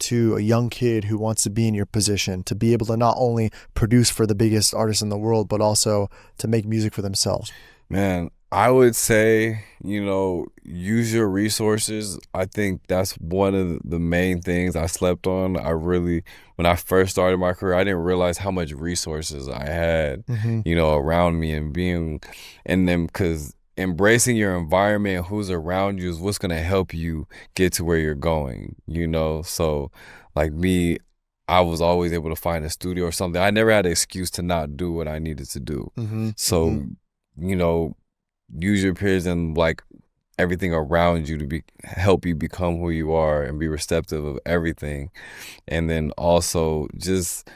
to a young kid who wants to be in your position, to be able to not only produce for the biggest artists in the world, but also to make music for themselves? Man, I would say, you know, use your resources. I think that's one of the main things I slept on. When I first started my career, I didn't realize how much resources I had, you know, around me and being in them, because embracing your environment and who's around you is what's going to help you get to where you're going, you know? So like me, I was always able to find a studio or something. I never had an excuse to not do what I needed to do. So, you know, use your peers and like everything around you to help you become who you are and be receptive of everything. And then also just,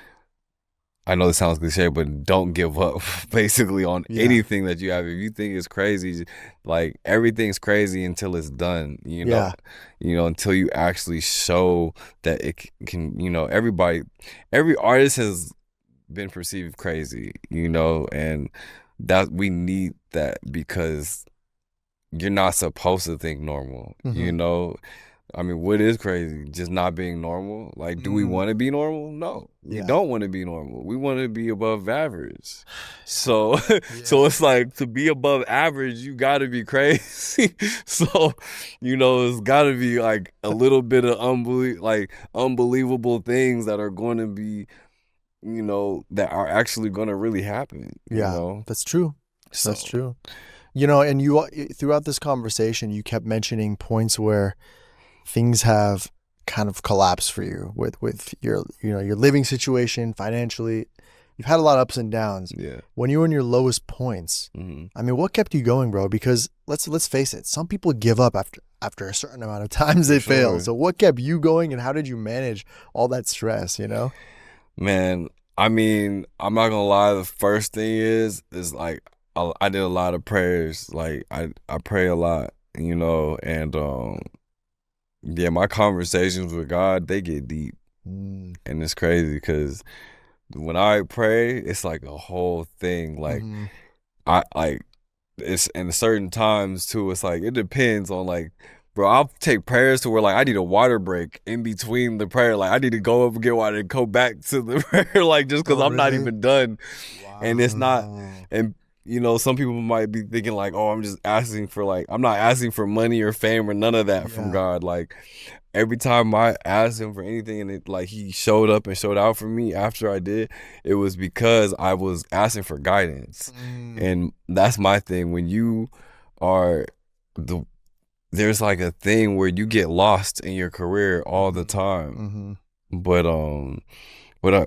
I know this sounds cliche, but don't give up basically on anything that you have. If you think it's crazy, like everything's crazy until it's done, you know, until you actually show that it can, you know, every artist has been perceived crazy, you know, and that we need that because you're not supposed to think normal, you know. I mean, what is crazy? Just not being normal? Like, do we want to be normal? No. We don't want to be normal. We want to be above average. So so it's like, to be above average, you got to be crazy. So, you know, it's got to be like a little bit of unbelievable things that are going to be, you know, that are actually going to really happen. You know? That's true. That's true. You know, and you throughout this conversation, you kept mentioning points where things have kind of collapsed for you with your, you know, your living situation financially. You've had a lot of ups and downs. Yeah. When you were in your lowest points, I mean, what kept you going, bro? Because let's face it, some people give up after a certain amount of times they fail. So what kept you going, and how did you manage all that stress, you know? Man, I mean, I'm not gonna lie, the first thing is like I did a lot of prayers. Like I pray a lot, you know, and yeah, my conversations with God, they get deep. And it's crazy because when I pray, it's like a whole thing. Like it's in certain times too, it's like it depends on like, bro, I'll take prayers to where like I need a water break in between the prayer. Like I need to go up and get water and go back to the prayer, like just because I'm not even done. And it's not, and you know, some people might be thinking like, oh, I'm just asking for like, I'm not asking for money or fame or none of that from God. Like every time I asked him for anything and it like he showed up and showed out for me after I did, it was because I was asking for guidance. And that's my thing. When you are there's like a thing where you get lost in your career all the time. But I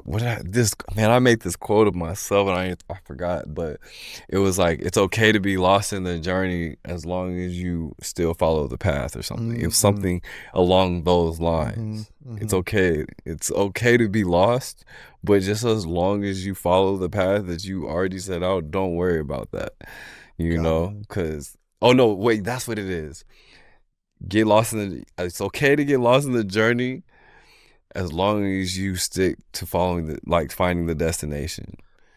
made this quote of myself and I forgot, but it was like, it's okay to be lost in the journey as long as you still follow the path or something. It was something along those lines. It's okay. It's okay to be lost, but just as long as you follow the path that you already set out, don't worry about that, you know, because, oh no, wait, that's what it is. It's okay to get lost in the journey as long as you stick to finding the destination.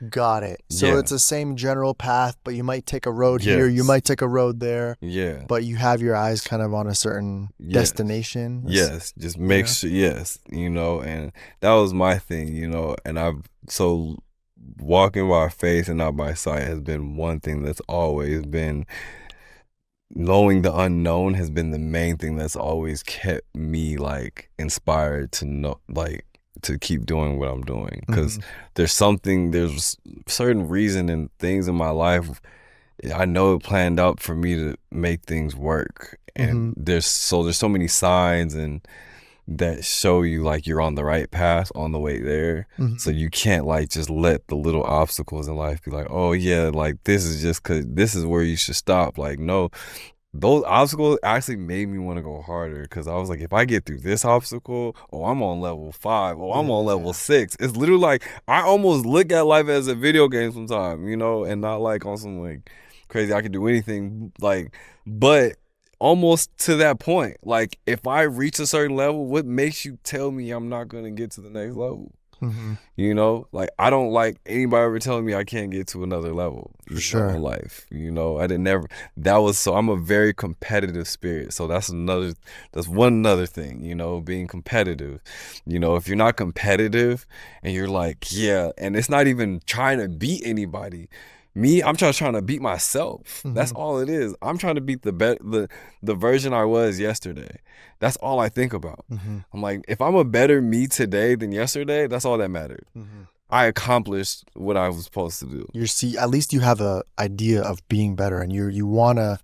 Got it. So it's the same general path, but you might take a road here, you might take a road there. Yeah. But you have your eyes kind of on a certain destination. Yes. Just make sure, you know, and that was my thing, you know, and so walking by faith and not by sight has been one thing that's always been. Knowing the unknown has been the main thing that's always kept me like inspired to know, like to keep doing what I'm doing, because there's certain reason and things in my life I know it planned out for me to make things work, and there's so many signs and that show you like you're on the right path on the way there. So you can't like just let the little obstacles in life be like, oh yeah, like this is just because this is where you should stop. Like no, those obstacles actually made me want to go harder, because I was like, if I get through this obstacle, I'm on level 5, I'm on level 6. It's literally like I almost look at life as a video game sometimes, you know, and not like on some like crazy I can do anything, like, but almost to that point. Like if I reach a certain level, what makes you tell me I'm not going to get to the next level? You know, like I don't like anybody ever telling me I can't get to another level in life. You know, I'm a very competitive spirit. So that's one other thing, you know, being competitive. You know, if you're not competitive and you're like, and it's not even trying to beat anybody. Me, I'm just trying to beat myself. That's all it is. I'm trying to beat the version I was yesterday. That's all I think about. I'm like, if I'm a better me today than yesterday, that's all that mattered. I accomplished what I was supposed to do. At least you have a idea of being better, and you want to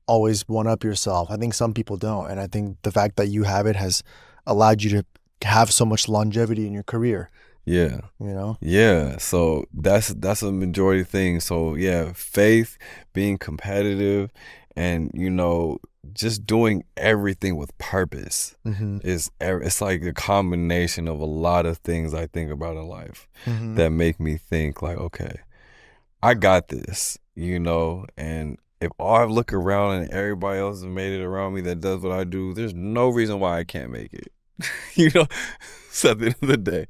always one up yourself. I think some people don't, and I think the fact that you have it has allowed you to have so much longevity in your career. Yeah. You know? Yeah. So that's a majority thing. So yeah, faith, being competitive, and just doing everything with purpose it's like a combination of a lot of things I think about in life that make me think like, okay, I got this, and if I look around and everybody else has made it around me that does what I do, there's no reason why I can't make it. So at the end of the day,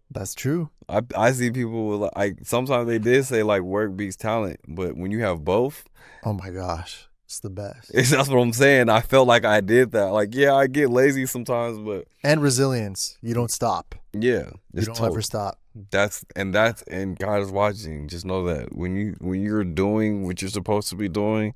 That's true. I see people with like sometimes they did say like work beats talent, but when you have both, oh my gosh, it's the best. that's what I'm saying. I felt like I did that. Like, yeah, I get lazy sometimes, but and resilience. You don't stop. Yeah, you don't ever stop. And God is watching. Just know that when you're doing what you're supposed to be doing,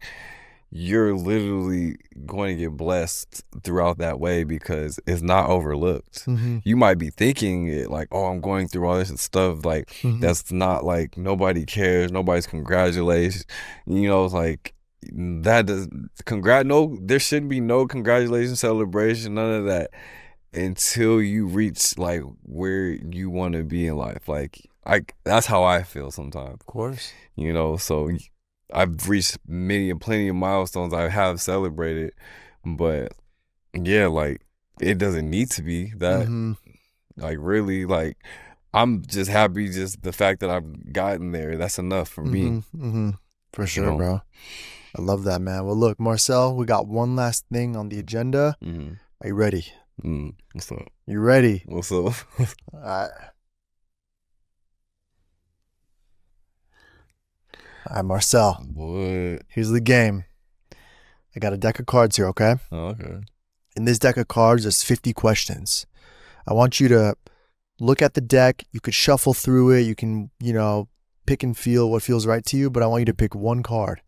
you're literally going to get blessed throughout that way because it's not overlooked. You might be thinking it like, oh, I'm going through all this stuff. Like, that's not like nobody cares. Nobody's congratulations. It's like that does there shouldn't be no congratulations, celebration, none of that until you reach like where you want to be in life. Like, that's how I feel sometimes. Of course. So I've reached plenty of milestones I have celebrated, but yeah, like it doesn't need to be that. Like really, like I'm just happy just the fact that I've gotten there. That's enough for me. For sure, bro. I love that, man. Well, look, Marcel, we got one last thing on the agenda. Are you ready? What's up? You ready? What's up? All right. All right, Marcel. What? Here's the game. I got a deck of cards here, okay? Oh, okay. In this deck of cards, there's 50 questions. I want you to look at the deck. You could shuffle through it. You can, pick and feel what feels right to you, but I want you to pick one card.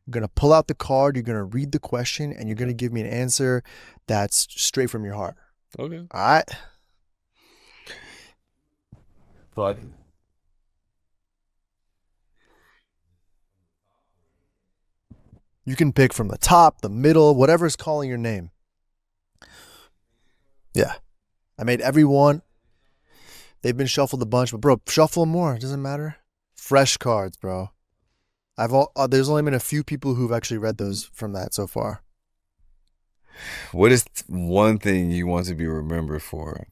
You're going to pull out the card. You're going to read the question, and you're going to give me an answer that's straight from your heart. Okay. All right? But you can pick from the top, the middle, whatever's calling your name. Yeah. I made everyone. They've been shuffled a bunch, but bro, shuffle more. It doesn't matter. Fresh cards, bro. There's only been a few people who've actually read those from that so far. What is one thing you want to be remembered for?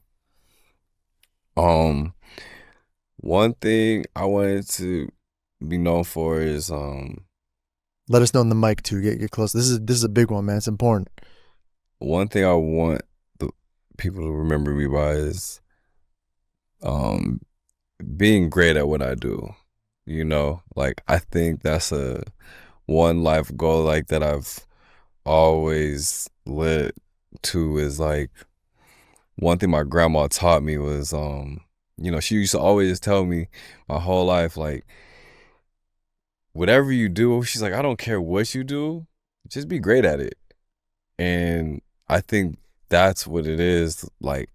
One thing I wanted to be known for is let us know on the mic too. Get close. This is a big one, man. It's important. One thing I want the people to remember me by is being great at what I do. Like I think that's a one life goal like that I've always led to is like one thing my grandma taught me was she used to always tell me my whole life like whatever you do, she's like, I don't care what you do, just be great at it. And I think that's what it is. Like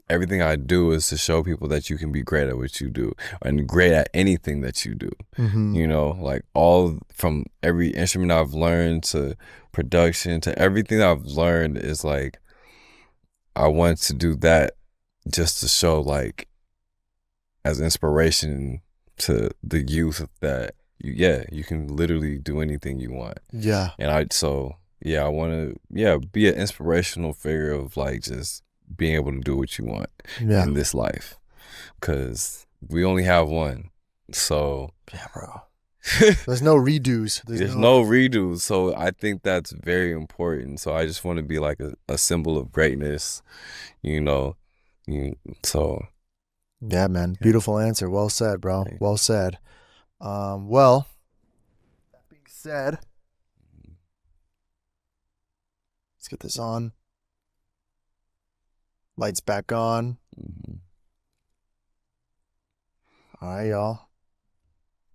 everything I do is to show people that you can be great at what you do and great at anything that you do. Like all from every instrument I've learned to production to everything I've learned is like I want to do that just to show like as inspiration to the youth that you can literally do anything you want. Yeah. And I want to be an inspirational figure of like just being able to do what you want in this life, because we only have one. So yeah, bro. There's no redos. There's no redos. So I think that's very important. So I just want to be like a symbol of greatness, so yeah, man. Beautiful answer. Well said, bro. Well said. Well, that being said, let's get this on. Lights back on. All right, y'all.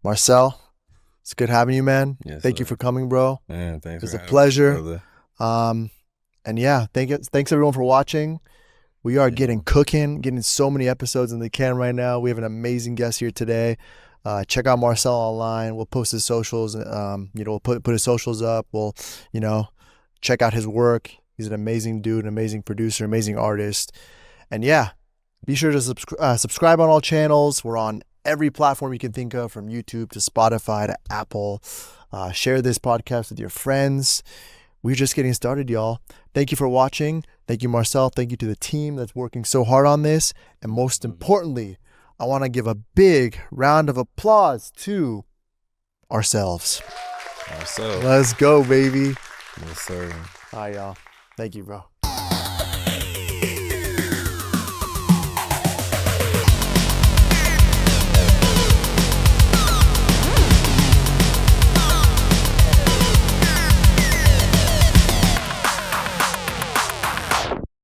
Marcel, it's good having you, man. Yes, Thank you for coming, bro. Man, thanks. It was a pleasure. And yeah, thanks everyone for watching. We are getting so many episodes in the can right now. We have an amazing guest here today. Check out Marcel online. We'll post his socials. We'll put his socials up. We'll, check out his work. He's an amazing dude, an amazing producer, amazing artist. And yeah, be sure to subscribe on all channels. We're on every platform you can think of, from YouTube to Spotify to Apple. Share this podcast with your friends. We're just getting started, y'all. Thank you for watching. Thank you, Marcel. Thank you to the team that's working so hard on this. And most importantly, I want to give a big round of applause to ourselves. Let's go, baby. Yes, sir. All right, y'all. Thank you, bro.